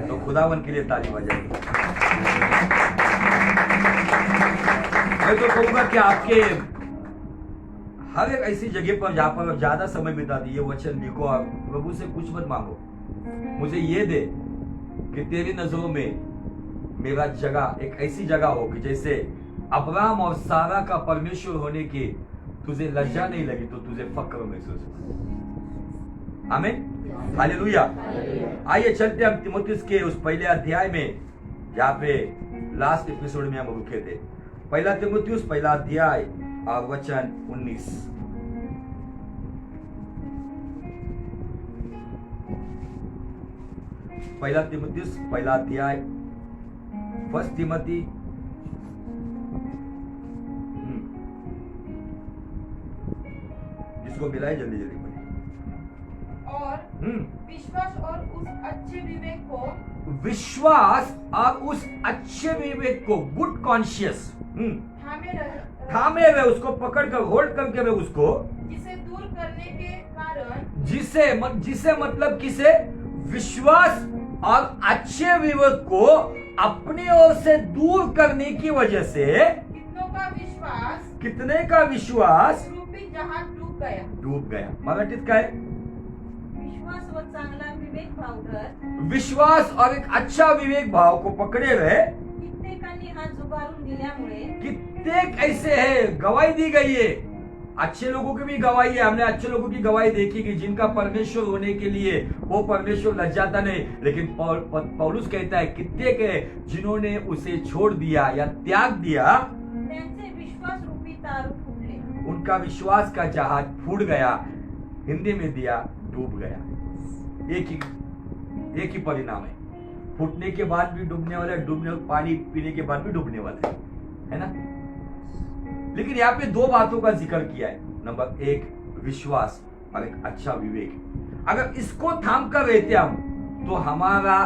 तो खुदावन के लिए ताली बजाइए। मैं तो कहूंगा कि आपके हर एक ऐसी जगह पर जहां पर ज्यादा समय बिता दिए वचन लिखो और प्रभु से कुछ मत मांगो, मुझे ये दे कि तेरी नजरों में मेरा जगह एक ऐसी जगह हो कि जैसे अब्राहम और सारा का परमेश्वर होने की तुझे लज्जा नहीं लगी तो तुझे फक्र महसूस हो। आमीन, हालेलुया। आइए चलते हम तीमुथियुस के उस पहले अध्याय में जहाँ पे लास्ट एपिसोड में हम रुके थे। पहला तीमुथियुस पहला अध्याय और वचन 19। पहला तीमुथियुस पहला अध्याय, फर्स्ट तिमोथी जिसको मिला है जल्दी जल्दी बोलिए। और विश्वास और उस अच्छे विवेक को, विश्वास और उस अच्छे विवेक को, गुड कॉन्शियस थामे हुए, उसको पकड़ कर होल्ड करके हुए उसको, जिसे दूर करने के कारण, जिसे मतलब किसे, विश्वास और अच्छे विवेक को अपनी ओर से दूर करने की वजह से कितने का विश्वास रूपी जहाज डूब गया। मराठीत काय? विश्वास व चांगला विवेक भाव धर, विश्वास और एक अच्छा विवेक भाव को पकड़े हुए कित्येकांनी हात जुगारून दिल्यामुळे, कित्येक ऐसे है, गवाही दी गई है, अच्छे लोगों की भी गवाही है। हमने अच्छे लोगों की गवाही देखी कि जिनका परमेश्वर होने के लिए वो परमेश्वर लज्जाता नहीं, लेकिन पौलुस कहता है कित्येक है जिन्होंने उसे छोड़ दिया या त्याग दिया, त्यांचे विश्वास रूपी तारू फुटले। उनका विश्वास का जहाज फूट गया, हिंदी में दिया डूब गया। एक ही परिणाम है, फूटने के बाद भी डूबने वाला है, डूबने पानी पीने के बाद भी डूबने वाला है ना। लेकिन यहाँ पे दो बातों का जिक्र किया है। नंबर एक विश्वास और एक अच्छा विवेक। अगर इसको थाम कर रहते हम तो हमारा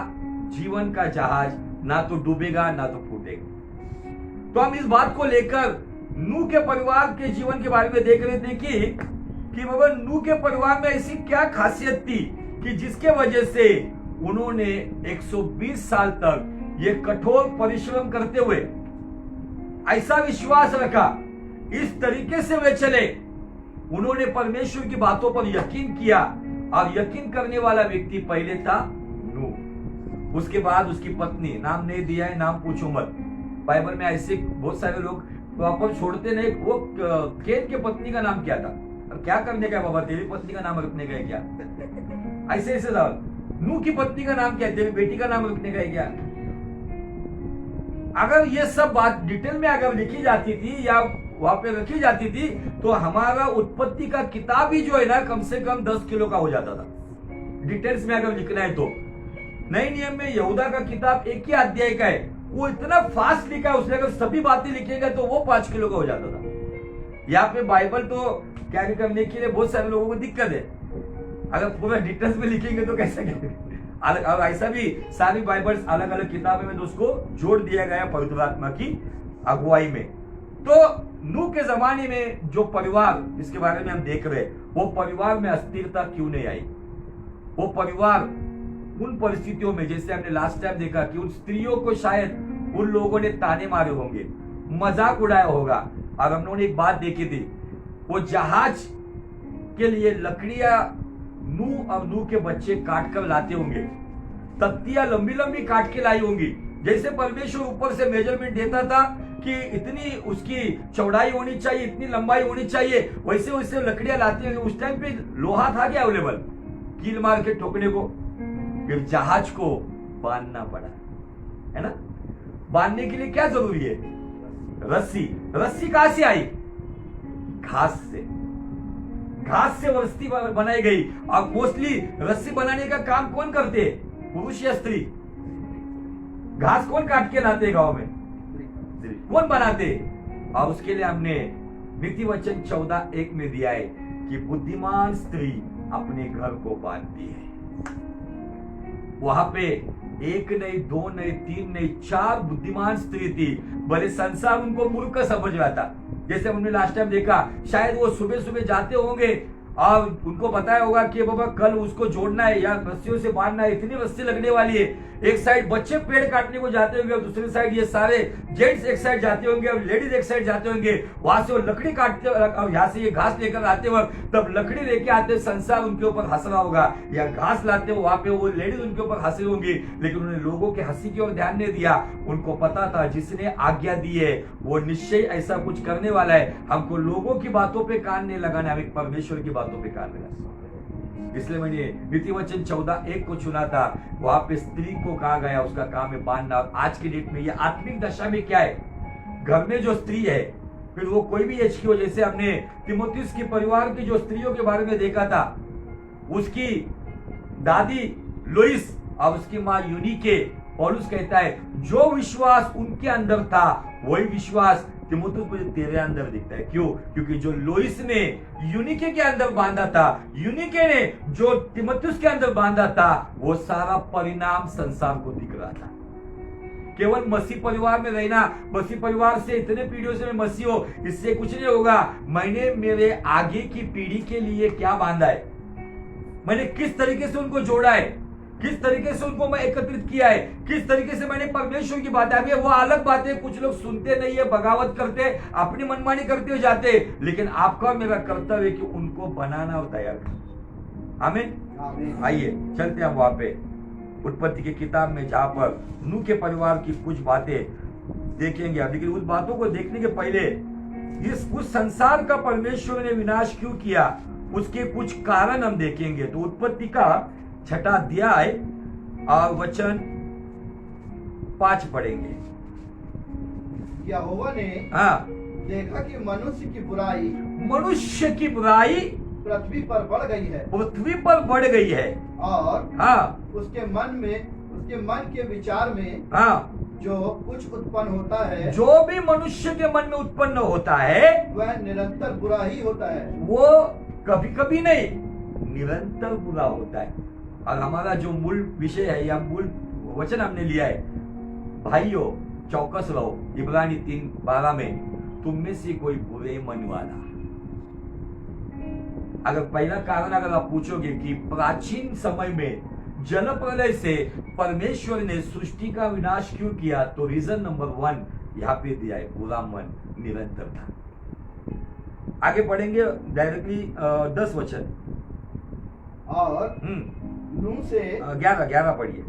जीवन का जहाज ना तो डूबेगा ना तो फूटेगा। तो हम इस बात को लेकर नूह के परिवार के जीवन के बारे में देख रहे थे कि बाबा नूह के परिवार में ऐसी क्या खासियत थी कि जिसके वजह से उन्होंने 120 साल तक ये कठोर परिश्रम करते हुए ऐसा विश्वास रखा, इस तरीके से वे चले, उन्होंने परमेश्वर की बातों पर यकीन किया। और यकीन करने वाला व्यक्ति पहले था नूह, उसके बाद उसकी पत्नी, नाम नहीं दिया है, नाम पूछो मत। बाइबल में ऐसे बहुत सारे लोग वापस छोड़ते नहीं। वो केत के पत्नी का नाम क्या था? अब क्या करने का बाबा, तेरी पत्नी का नाम रखने का है क्या? ऐसे ऐसे सवाल। नूह की पत्नी का नाम क्या है? तेरी बेटी का नाम रखने का है क्या? अगर ये सब बात डिटेल में अगर लिखी जाती थी या वहां पे रखी जाती थी तो हमारा उत्पत्ति का किताब ही जो है ना कम से कम 10 किलो का हो जाता था, डिटेल्स में अगर लिखना है तो। नए नियम में यहूदा का किताब एक ही अध्याय का है, वो इतना फास्ट लिखा है उसने, अगर सभी बातें लिखेगा तो वो 5 किलो का हो जाता था। यहाँ पे बाइबल तो कैरी करने के लिए बहुत सारे लोगों को दिक्कत है, अगर पूरा डिटेल्स में लिखेंगे तो कैसे करेंगे। और ऐसा भी सारी बाइबल्स अलग अलग किताबें में तो उसको जोड़ दिया गया पवित्र आत्मा की अगुवाई में। तो नूह के जमाने में जो परिवार जिसके बारे में हम देख रहे हैं, वो परिवार में अस्थिरता क्यों नहीं आई? वो परिवार उन परिस्थितियों में, जैसे हमने लास्ट टाइम देखा कि उन स्त्रियों को शायद उन लोगों ने ताने मारे होंगे, मजाक उड़ाया होगा। और हम लोगों ने एक बात देखी थी, वो जहाज के लिए लकड़ियां नूह और नूह के बच्चे काट कर लाते होंगे, तख्तियां लंबी लंबी काट के लाई होंगी। जैसे परमेश्वर ऊपर से मेजरमेंट देता था कि इतनी उसकी चौड़ाई होनी चाहिए, इतनी लंबाई होनी चाहिए, वैसे वैसे लकड़ियां लाती होंगी। उस टाइम पे लोहा था क्या अवेलेबल कील मार के ठोकने को? फिर जहाज को बांधना पड़ा, है ना। बांधने के लिए क्या जरूरी है? रस्सी। रस्सी कहां से आई? घास से रस्सी बनाई गई। और मोस्टली रस्सी बनाने का काम कौन करते, पुरुष या स्त्री? घास कौन काट के लाते गांव में? कौन बनाते? और उसके लिए हमने नीति वचन 14:1 में दिया है कि बुद्धिमान स्त्री अपने घर को बांधती है। वहां पे 1 नहीं, 2 नहीं, 3 नहीं, 4 बुद्धिमान स्त्री थी। भले संसार उनको मूर्ख समझ रहा था। जैसे हमने लास्ट टाइम देखा, शायद वो सुबह सुबह जाते होंगे और उनको बताया होगा कि बाबा कल उसको जोड़ना है या रस्सियों से बांधना है, इतनी रस्सी लगने वाली है। एक साइड बच्चे पेड़ काटने को जाते होंगे और दूसरी साइड ये सारे जेंट्स एक साइड जाते होंगे और लेडीज एक साइड जाते होंगे। वहां से वो लकड़ी काटते और यहाँ से ये घास लेकर आते वक्त, तब लकड़ी लेके आते संसार उनके ऊपर हंस रहा होगा, या घास लाते हो वहां पे वो लेडीज उनके ऊपर हंसी होंगी। लेकिन उन्होंने लोगों के हंसी की ओर ध्यान नहीं दिया। उनको पता था जिसने आज्ञा दी है वो निश्चय ऐसा कुछ करने वाला है। हमको लोगों की बातों पे कान नहीं लगाना, हमें परमेश्वर की बातों पे कान लगाना। इसलिए मैंने नीति वचन 14:1 को चुना था। वहां पे स्त्री को कहा गया उसका काम है बांधना। आज की डेट में ये आत्मिक दशा में क्या है, घर में जो स्त्री है, फिर वो कोई भी एज की हो, जैसे हमने तिमोथियुस के परिवार की जो स्त्रियों के बारे में देखा था, उसकी दादी लोइस और उसकी माँ यूनिके, पौलुस कहता है जो विश्वास उनके अंदर था वही विश्वास तिमोथियुस मुझे तेरे अंदर दिखता है। क्यों? क्योंकि जो लोइस ने यूनिके के अंदर बांधा था, यूनिके ने जो तिमोथियुस के अंदर बांधा था, वो सारा परिणाम संसार को दिख रहा था। केवल मसीह परिवार में रहना, मसीह परिवार से इतने पीढ़ियों से मैं मसीह हो, इससे कुछ नहीं होगा। मैंने मेरे आगे की पीढ़ी के लिए क्या बांधा है, मैंने किस तरीके से उनको जोड़ा है, किस तरीके से उनको मैं एकत्रित किया है, किस तरीके से मैंने परमेश्वर की बातें, अभी वो अलग बातें कुछ लोग सुनते नहीं है, बगावत करते, अपनी मनमानी करते हुए जाते, लेकिन आपका और मेरा कर्तव्य है कि उनको बनाना और तैयार करना। आमीन। आइए चलते हैं वहां पे उत्पत्ति की किताब में, जहां पर नूह के परिवार की कुछ बातें देखेंगे। लेकिन उस बातों को देखने के पहले उस संसार का परमेश्वर ने विनाश क्यों किया, उसके कुछ कारण हम देखेंगे। तो उत्पत्ति का 6वां अध्याय और वचन 5 पढ़ेंगे। यहोवा ने देखा कि मनुष्य की बुराई पृथ्वी पर बढ़ गई है और उसके मन के विचार में जो कुछ उत्पन्न होता है, जो भी मनुष्य के मन में उत्पन्न होता है वह निरंतर बुरा ही होता है। वो कभी कभी नहीं, निरंतर बुरा होता है। और हमारा जो मूल विषय है या मूल वचन हमने लिया है, भाइयों चौकस रहो, इब्रानी 3:12 में, तुम में से कोई बुरे मन वाला। अगर पहला कारण अगर आप पूछोगे कि प्राचीन समय में जल प्रलय से परमेश्वर ने सृष्टि का विनाश क्यों किया, तो रीजन नंबर 1 यहाँ पे दिया है, बुरा मन निरंतर था। आगे पढ़ेंगे डायरेक्टली 10 वचन और नूह से 11 पढ़िए।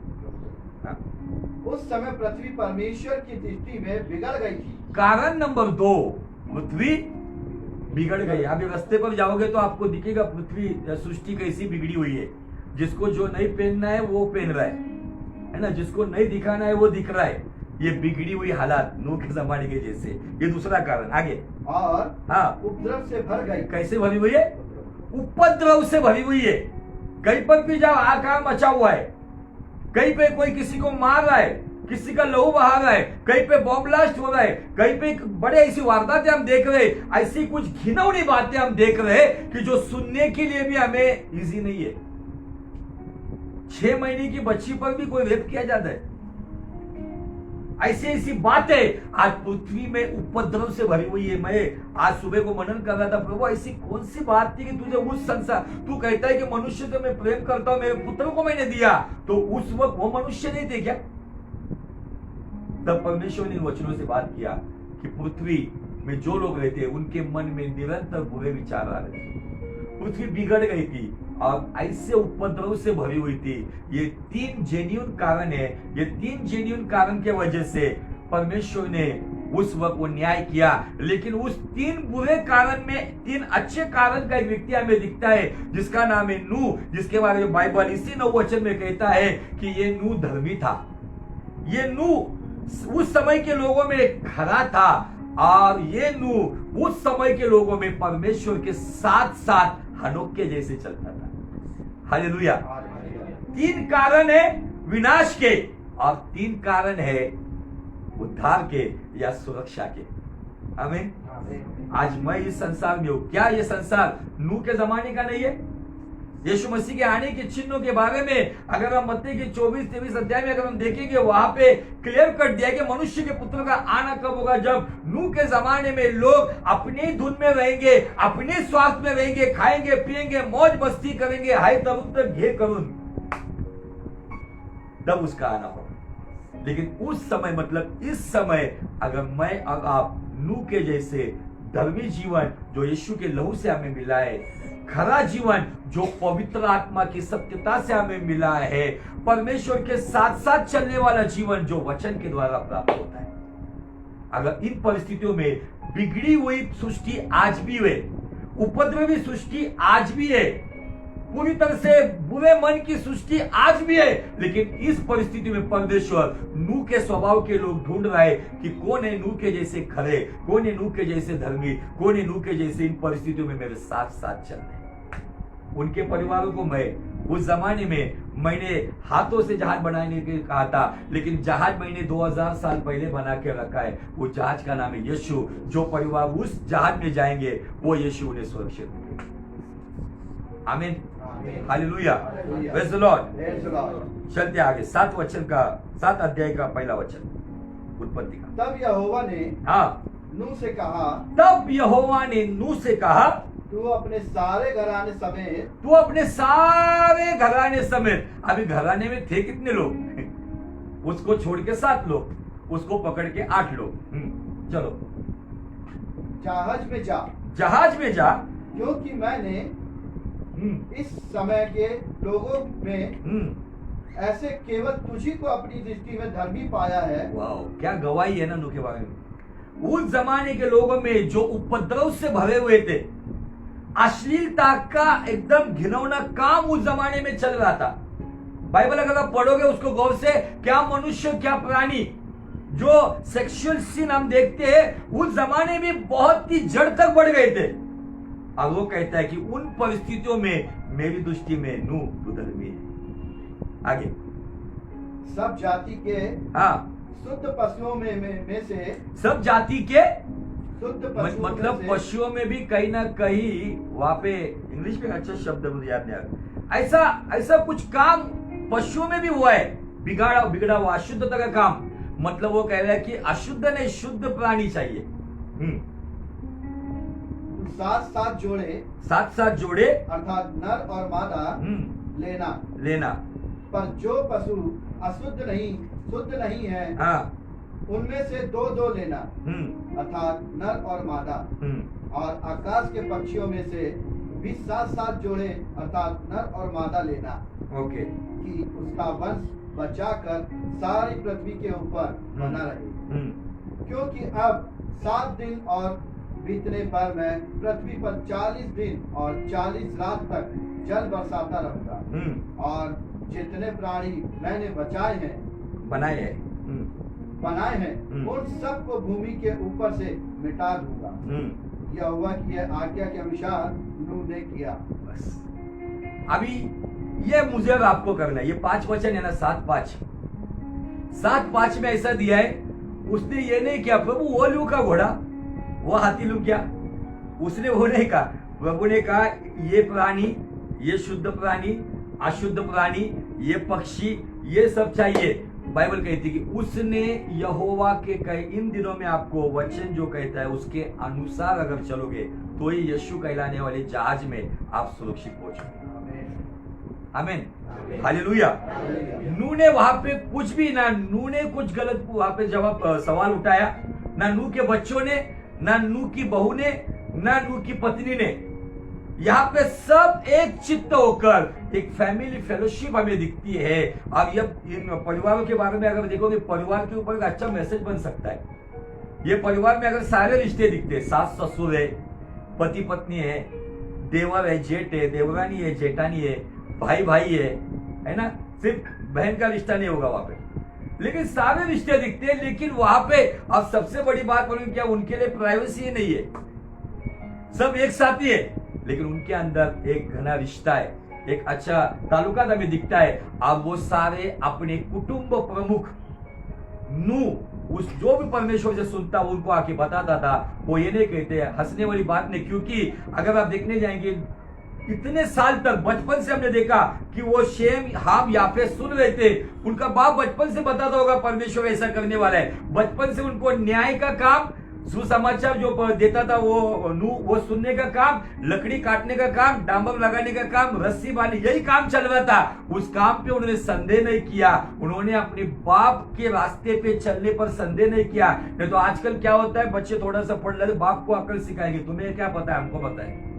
उस समय पृथ्वी परमेश्वर की दृष्टि में बिगड़ गई थी। कारण नंबर 2, पृथ्वी बिगड़ गई। अभी रास्ते पर जाओगे तो आपको दिखेगा पृथ्वी सृष्टि कैसी बिगड़ी हुई है। जिसको जो नहीं पहनना है वो पहन रहा है ना, जिसको नहीं दिखाना है वो दिख रहा है। ये बिगड़ी हुई हालात नूह के जमाने के जैसे। ये दूसरा कारण। आगे और उपद्रव से भर गई। कैसे भरी हुई है? उपद्रव से भरी हुई है। कहीं पर भी जाओ आकार मचा हुआ है, कहीं पे कोई किसी को मार रहा है, किसी का लहू बहा रहा है, कहीं पे बॉम्ब ब्लास्ट हो रहा है, कहीं पे बड़े ऐसी वारदातें हम देख रहे, ऐसी कुछ घिनौनी बातें हम देख रहे कि जो सुनने के लिए भी हमें इजी नहीं है। 6 महीने की बच्ची पर भी कोई रेप किया जाता है। ऐसी ऐसी बातें आज पृथ्वी में उपद्रव से भरी हुई है। मैं आज सुबह को मनन कर रहा था, प्रभु ऐसी कौन सी बात थी कि तुझे उस संसार, तू कहता है कि मनुष्य से मैं प्रेम करता हूं, मेरे पुत्र को मैंने दिया, तो उस वक्त वो मनुष्य नहीं थे क्या? तब परमेश्वर ने वचनों से बात किया कि पृथ्वी में जो लोग रहते हैं उनके मन में निरंतर बुरे विचार आ रहे थे। पृथ्वी बिगड़ गई थी और ऐसे उपद्रव से भरी हुई थी। ये 3 जेन्युइन कारण है। ये 3 जेन्युइन कारण के वजह से परमेश्वर ने उस वक्त वो न्याय किया। लेकिन उस 3 बुरे कारण में 3 अच्छे कारण का एक व्यक्ति हमें दिखता है जिसका नाम है नूह, जिसके बारे में बाइबल इसी 9 वचन में कहता है कि ये नूह धर्मी था। ये नूह उस समय के लोगों में खरा था और ये नूह उस समय के लोगों में परमेश्वर के साथ साथ हनोक के जैसे चलता था। हालेलुया। 3 कारण है विनाश के और 3 कारण है उद्धार के या सुरक्षा के। आमीन। आज मैं इस संसार में हूं। क्या ये संसार नूह के जमाने का नहीं है? यीशु मसीह के आने के चिन्हों के बारे में अगर हम मत्ती के 24-23 अध्याय में अगर हम देखेंगे, वहां पे क्लियर कर दिया कि मनुष्य के पुत्र का आना कब होगा, जब नूह के जमाने में लोग अपनी धुन में रहेंगे, अपने स्वास्थ्य में रहेंगे, खाएंगे पिएंगे, मौज मस्ती करेंगे, हाय तब घे करुण, तब उसका आना होगा। लेकिन उस समय मतलब इस समय अगर मैं और आप नूह के जैसे धर्मी जीवन जो यीशु के लहू से हमें मिला है, खरा जीवन जो पवित्र आत्मा की सत्यता से हमें मिला है, परमेश्वर के साथ साथ चलने वाला जीवन जो वचन के द्वारा प्राप्त होता है, अगर इन परिस्थितियों में बिगड़ी हुई सृष्टि आज भी है, उपद्रवी सृष्टि आज भी है, पूरी तरह से बुरे मन की सृष्टि आज भी है, लेकिन इस परिस्थिति में परमेश्वर नूह के स्वभाव के लोग ढूंढ रहे हैं कि कौन है नूह के जैसे खरे, कौन है नूह के जैसे धर्मी, कौन है नूह के जैसे इन परिस्थितियों में मेरे साथ साथ चल रहे। उनके परिवारों को मैं उस जमाने में मैंने हाथों से जहाज बनाने के कहा था, लेकिन जहाज मैंने 2000 साल पहले बना के रखा है। वो जहाज का नाम है यीशु। जो परिवार उस जहाज में जाएंगे वो यीशु उन्हें सुरक्षित रखेगा। आमीन। हालेलुया। Praise the Lord. चलते आगे 7 अध्याय का पहला वचन उत्पत्ति का। तब यहोवा ने नूह से कहा, तब यहोवा ने नूह से कहा, तू अपने सारे घराने समेत, तू अपने सारे घराने समेत। अभी घराने में थे कितने लोग? उसको छोड़ के 7 लोग, उसको पकड़ के 8 लोग। चलो जहाज में जा, जहाज में जा, क्योंकि मैंने इस समय के लोगों में ऐसे केवल तुझी को अपनी दृष्टि में धर्मी पाया है। वाह, क्या गवाही है ना नूह के बारे में। उस जमाने के लोगों में जो उपद्रव से भरे हुए थे, अश्लीलता का एकदम घिनौना काम उस जमाने में चल रहा था। बाइबल अगर आप पढ़ोगे उसको गौर से, क्या मनुष्य क्या प्राणी, जो सेक्सुअल सीन हम देखते हैं उस जमाने में बहुत ही जड़ तक बढ़ गए थे। अब वो कहता है कि उन परिस्थितियों में मेरी दृष्टि में नूह तू धर्मी है। आगे सब जाति के शुद्ध पशुओं में से, सब जाति के शुद्ध पशुओं मतलब पशुओं में भी कहीं ना कहीं, वहां पे इंग्लिश में अच्छा शब्द मुझे याद नहीं आ रहा, ऐसा कुछ काम पशुओं में भी हुआ है, बिगड़ा हुआ अशुद्धता का काम। मतलब वो कह रहा है कि अशुद्ध नहीं, शुद्ध प्राणी चाहिए। 7 जोड़े अर्थात नर और मादा लेना। पर जो पशु अशुद्ध नहीं, शुद्ध नहीं है, उनमें से 2 लेना, अर्थात नर और मादा। और आकाश के पक्षियों में से भी 7 जोड़े अर्थात नर और मादा लेना। ओके। कि उसका वंश बचाकर सारी पृथ्वी के ऊपर बना रहे। क्योंकि अब 7 दिन और बीतने पर मैं पृथ्वी पर 40 दिन और 40 रात तक जल बरसाता रहूंगा। और जितने प्राणी मैंने बनाए हैं उन सबको भूमि के ऊपर से मिटा दूंगा। यहोवा की आज्ञा के अनुसार नूह ने किया। बस अभी ये मुझे और आपको करना है। ये 5 वचन है ना, 7-5 में ऐसा दिया है। उसने ये नहीं किया प्रभु वो लू का घोड़ा, वो हाथी लू क्या, उसने वो नहीं कहा। प्रभु ने कहा ये प्राणी, ये शुद्ध प्राणी, अशुद्ध प्राणी, ये पक्षी, ये सब चाहिए। बाइबल कहती है कि उसने यहोवा के कहे, इन दिनों में आपको वचन जो कहता है उसके अनुसार अगर चलोगे तो ये यीशु कहलाने वाले जहाज में आप सुरक्षित पहुंचोगे। आमीन। हालेलुया। नूह ने वहां पे कुछ भी ना, नूह ने कुछ गलत वहां पे सवाल उठाया, ना नूह के बच्चों ने, ना नूह की बहू ने, ना नूह की पत्नी ने। यहाँ पे सब एक चित्त होकर एक फैमिली फेलोशिप हमें दिखती है। अब ये इन परिवारों के बारे में अगर देखोगे, परिवार के ऊपर एक अच्छा मैसेज बन सकता है। ये परिवार में अगर सारे रिश्ते दिखते हैं, सास ससुर है, पति पत्नी है, देवर है, जेठ है, देवरानी है, जेठानी है, भाई भाई है ना, सिर्फ बहन का रिश्ता नहीं होगा वहां पे। लेकिन सारे रिश्ते दिखते हैं, लेकिन वहां पे अब सबसे बड़ी बात बोलूं क्या, उनके लिए प्राइवेसी ही नहीं है। सब एक साथ ही है, लेकिन उनके अंदर एक घना रिश्ता है, एक अच्छा ताल्लुकात हमें दिखता है। अब वो सारे अपने कुटुंब प्रमुख नूह, उस जो भी परमेश्वर से सुनता उनको आके बताता था, वो ये नहीं कहते, हंसने वाली बात नहीं, क्योंकि अगर आप देखने जाएंगे इतने साल तक बचपन से हमने देखा कि वो शेम हाम याफे सुन रहे थे, उनका बाप बचपन से बताता होगा परमेश्वर ऐसा करने वाला है, बचपन से उनको न्याय का काम, सुसमाचार जो देता था वो सुनने का काम, लकड़ी काटने का काम, डांबर लगाने का काम, रस्सी बांधने, यही काम चल रहा था। उस काम पे उन्होंने संदेह नहीं किया, उन्होंने अपने बाप के रास्ते पे चलने पर संदेह नहीं किया। नहीं तो आजकल क्या होता है, बच्चे थोड़ा सा पढ़ लेते, बाप को अकल सिखाएंगे, तुम्हें क्या पता है, हमको पता है।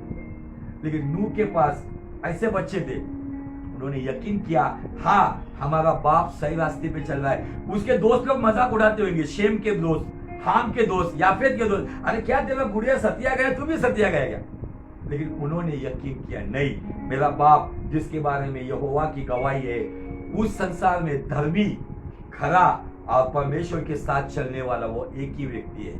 लेकिन नूह के पास ऐसे बच्चे थे, उन्होंने यकीन किया, हाँ हमारा बाप सही रास्ते पे चल रहा है। उसके दोस्त लोग मजाक उड़ाते होंगे, शेम के दोस्त, हाम के दोस्त, याफेत के दोस्त, अरे क्या तेरा गुड़िया सतिया गया, तू भी सतिया गया क्या? लेकिन उन्होंने यकीन किया, नहीं, मेरा बाप जिसके बारे में यहोवा की गवाही है, उस संसार में धर्मी, खरा और परमेश्वर के साथ चलने वाला वो एक ही व्यक्ति है,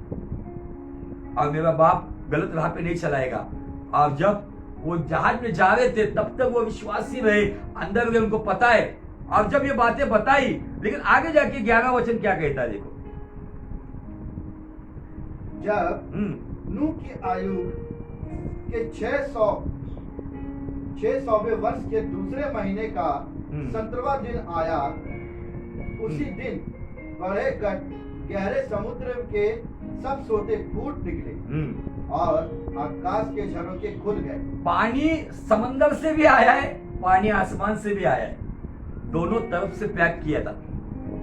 और मेरा बाप गलत राह पे नहीं चलाएगा। और जब वो जहाज में जा रहे थे तब तक वो विश्वासी रहे, अंदर में उनको पता है। और जब ये बातें बताई, लेकिन आगे जाके 11 वचन क्या कहता है, देखो। जब नूह की आयु के 600वें वर्ष के दूसरे महीने का 17वां दिन आया, उसी दिन बड़े गहरे समुद्र के सब सोते फूट निकले और आकाश के झरोखे खुल गए। पानी समंदर से भी आया है, पानी आसमान से भी आया है, दोनों तरफ से पैक किया था।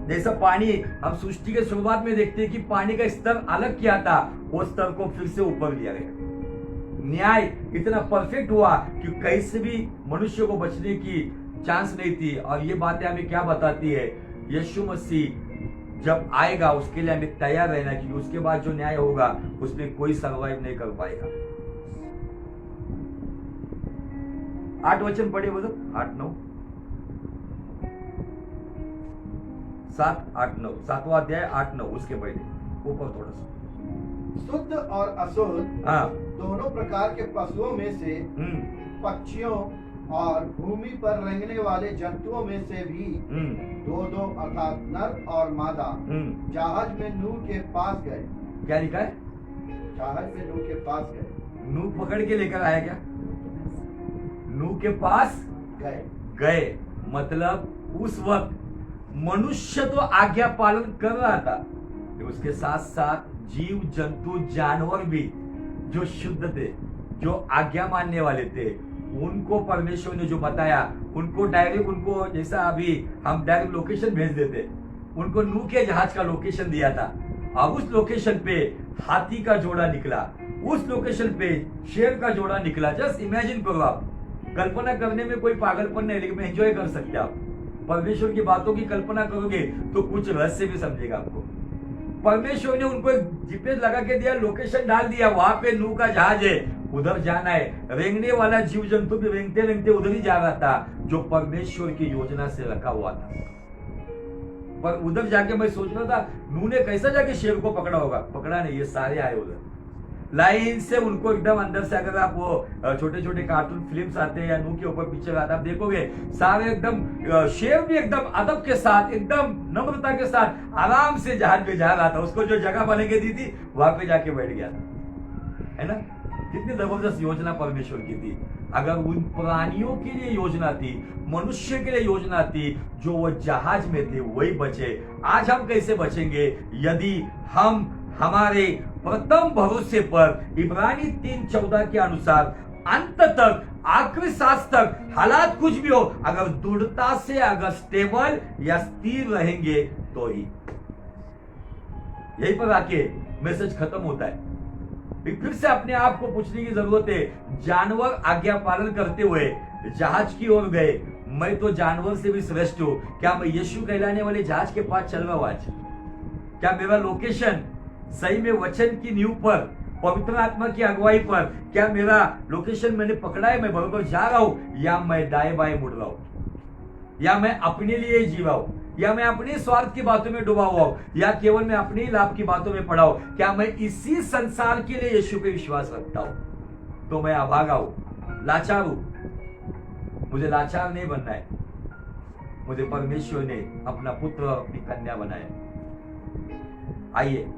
जैसा पानी हम सृष्टि के शुरुआत में देखते हैं कि पानी का स्तर अलग किया था, वो स्तर को फिर से ऊपर लिया गया। न्याय इतना परफेक्ट हुआ कि कहीं से भी मनुष्य को बचने की चांस नहीं थी। और ये बातें हमें क्या बताती है, यीशु मसीह जब आएगा उसके लिए हमें तैयार रहना, क्योंकि उसके बाद जो न्याय होगा उसमें कोई सर्वाइव नहीं कर पाएगा। 8 वचन पढ़े बोलो, 8 9 7 8 9, 7वां अध्याय 8 9, उसके पहले ऊपर थोड़ा सा। शुद्ध और अशुद्ध दोनों प्रकार के पशुओं में से, पक्षियों और भूमि पर रेंगने वाले जंतुओं में से भी दो अर्थात नर और मादा जहाज में नूह के पास गए। क्या लिखा है? जहाज में नूह के पास गए। नूह पकड़ के लेकर आया क्या? नूह के पास गए मतलब उस वक्त मनुष्य तो आज्ञा पालन कर रहा था, उसके साथ साथ जीव जंतु जानवर भी जो शुद्ध थे, जो आज्ञा मानने वाले थे, उनको परमेश्वर ने जो बताया, उनको डायरेक्ट, उनको जैसा अभी हम डायरेक्ट लोकेशन भेज देते, उनको नूह के जहाज का लोकेशन दिया था। अब उस लोकेशन पे हाथी का जोड़ा निकला, उस लोकेशन पे शेर का जोड़ा निकला। जस्ट इमेजिन करो, आप कल्पना करने में कोई पागलपन नहीं, लेकिन एंजॉय कर सकते आप। परमेश्वर की बातों की कल्पना करोगे तो कुछ रहस्य भी समझेगा आपको। परमेश्वर ने उनको एक जीपीएस लगा के दिया, लोकेशन डाल दिया, वहां पे नूह का जहाज है, उधर जाना है। रेंगने वाला जीव जंतु भी रेंगते रेंगते उधर ही जा रहा था, जो परमेश्वर की योजना से रखा हुआ था। पर उधर जाके मैं सोच रहा था, नूह ने कैसा जाके शेर को पकड़ा होगा? पकड़ा नहीं, ये सारे आए उधर लाइन से, उनको एकदम अंदर से। अगर आप वो छोटे छोटे कार्टून फिल्म्स आते हैं या नूह के ऊपर पिक्चर आता है, आप देखोगे सारे एकदम, शेर भी एकदम अदब के साथ, एकदम नम्रता के साथ आराम से जहाज पे जा रहा था। उसको जो जगह बने के दी थी वहां पे जाके बैठ गया था, है ना? कितनी जबरदस्त योजना परमेश्वर की थी। अगर उन प्राणियों के लिए योजना थी, मनुष्य के लिए योजना थी, जो वो जहाज में थे वही बचे। आज हम कैसे बचेंगे? यदि हम हमारे प्रथम भरोसे पर इब्रानी 3:14 के अनुसार अंत तक, आखिरी सांस तक, हालात कुछ भी हो, अगर दृढ़ता से, अगर स्टेबल या स्थिर रहेंगे तो ही। यही पर आके मैसेज खत्म होता है। फिर से अपने आप को पूछने की जरूरत है, जानवर आज्ञा पालन करते हुए जहाज की ओर गए, मैं तो जानवर से भी श्रेष्ठ हूं। क्या मैं यीशु कहलाने वाले जहाज के पास चल रहा हूं आज? क्या मेरा लोकेशन सही में वचन की नींव पर, पवित्र आत्मा की अगुवाई पर, क्या मेरा लोकेशन मैंने पकड़ा है? मैं बराबर जा रहा हूं, या मैं दाएं बाएं मुड़ रहा हूं, या मैं अपने लिए जी रहा हूं, या मैं अपने स्वार्थ की बातों में डूबा हुआ हूं, या केवल मैं अपने ही लाभ की बातों में पड़ा हूं, क्या मैं इसी संसार के लिए यीशु पे विश्वास रखता हूं? तो मैं अभागा हूं, लाचार हूं। मुझे लाचार नहीं बनना है। मुझे परमेश्वर ने अपना पुत्र और अपनी कन्या बनाया। आइए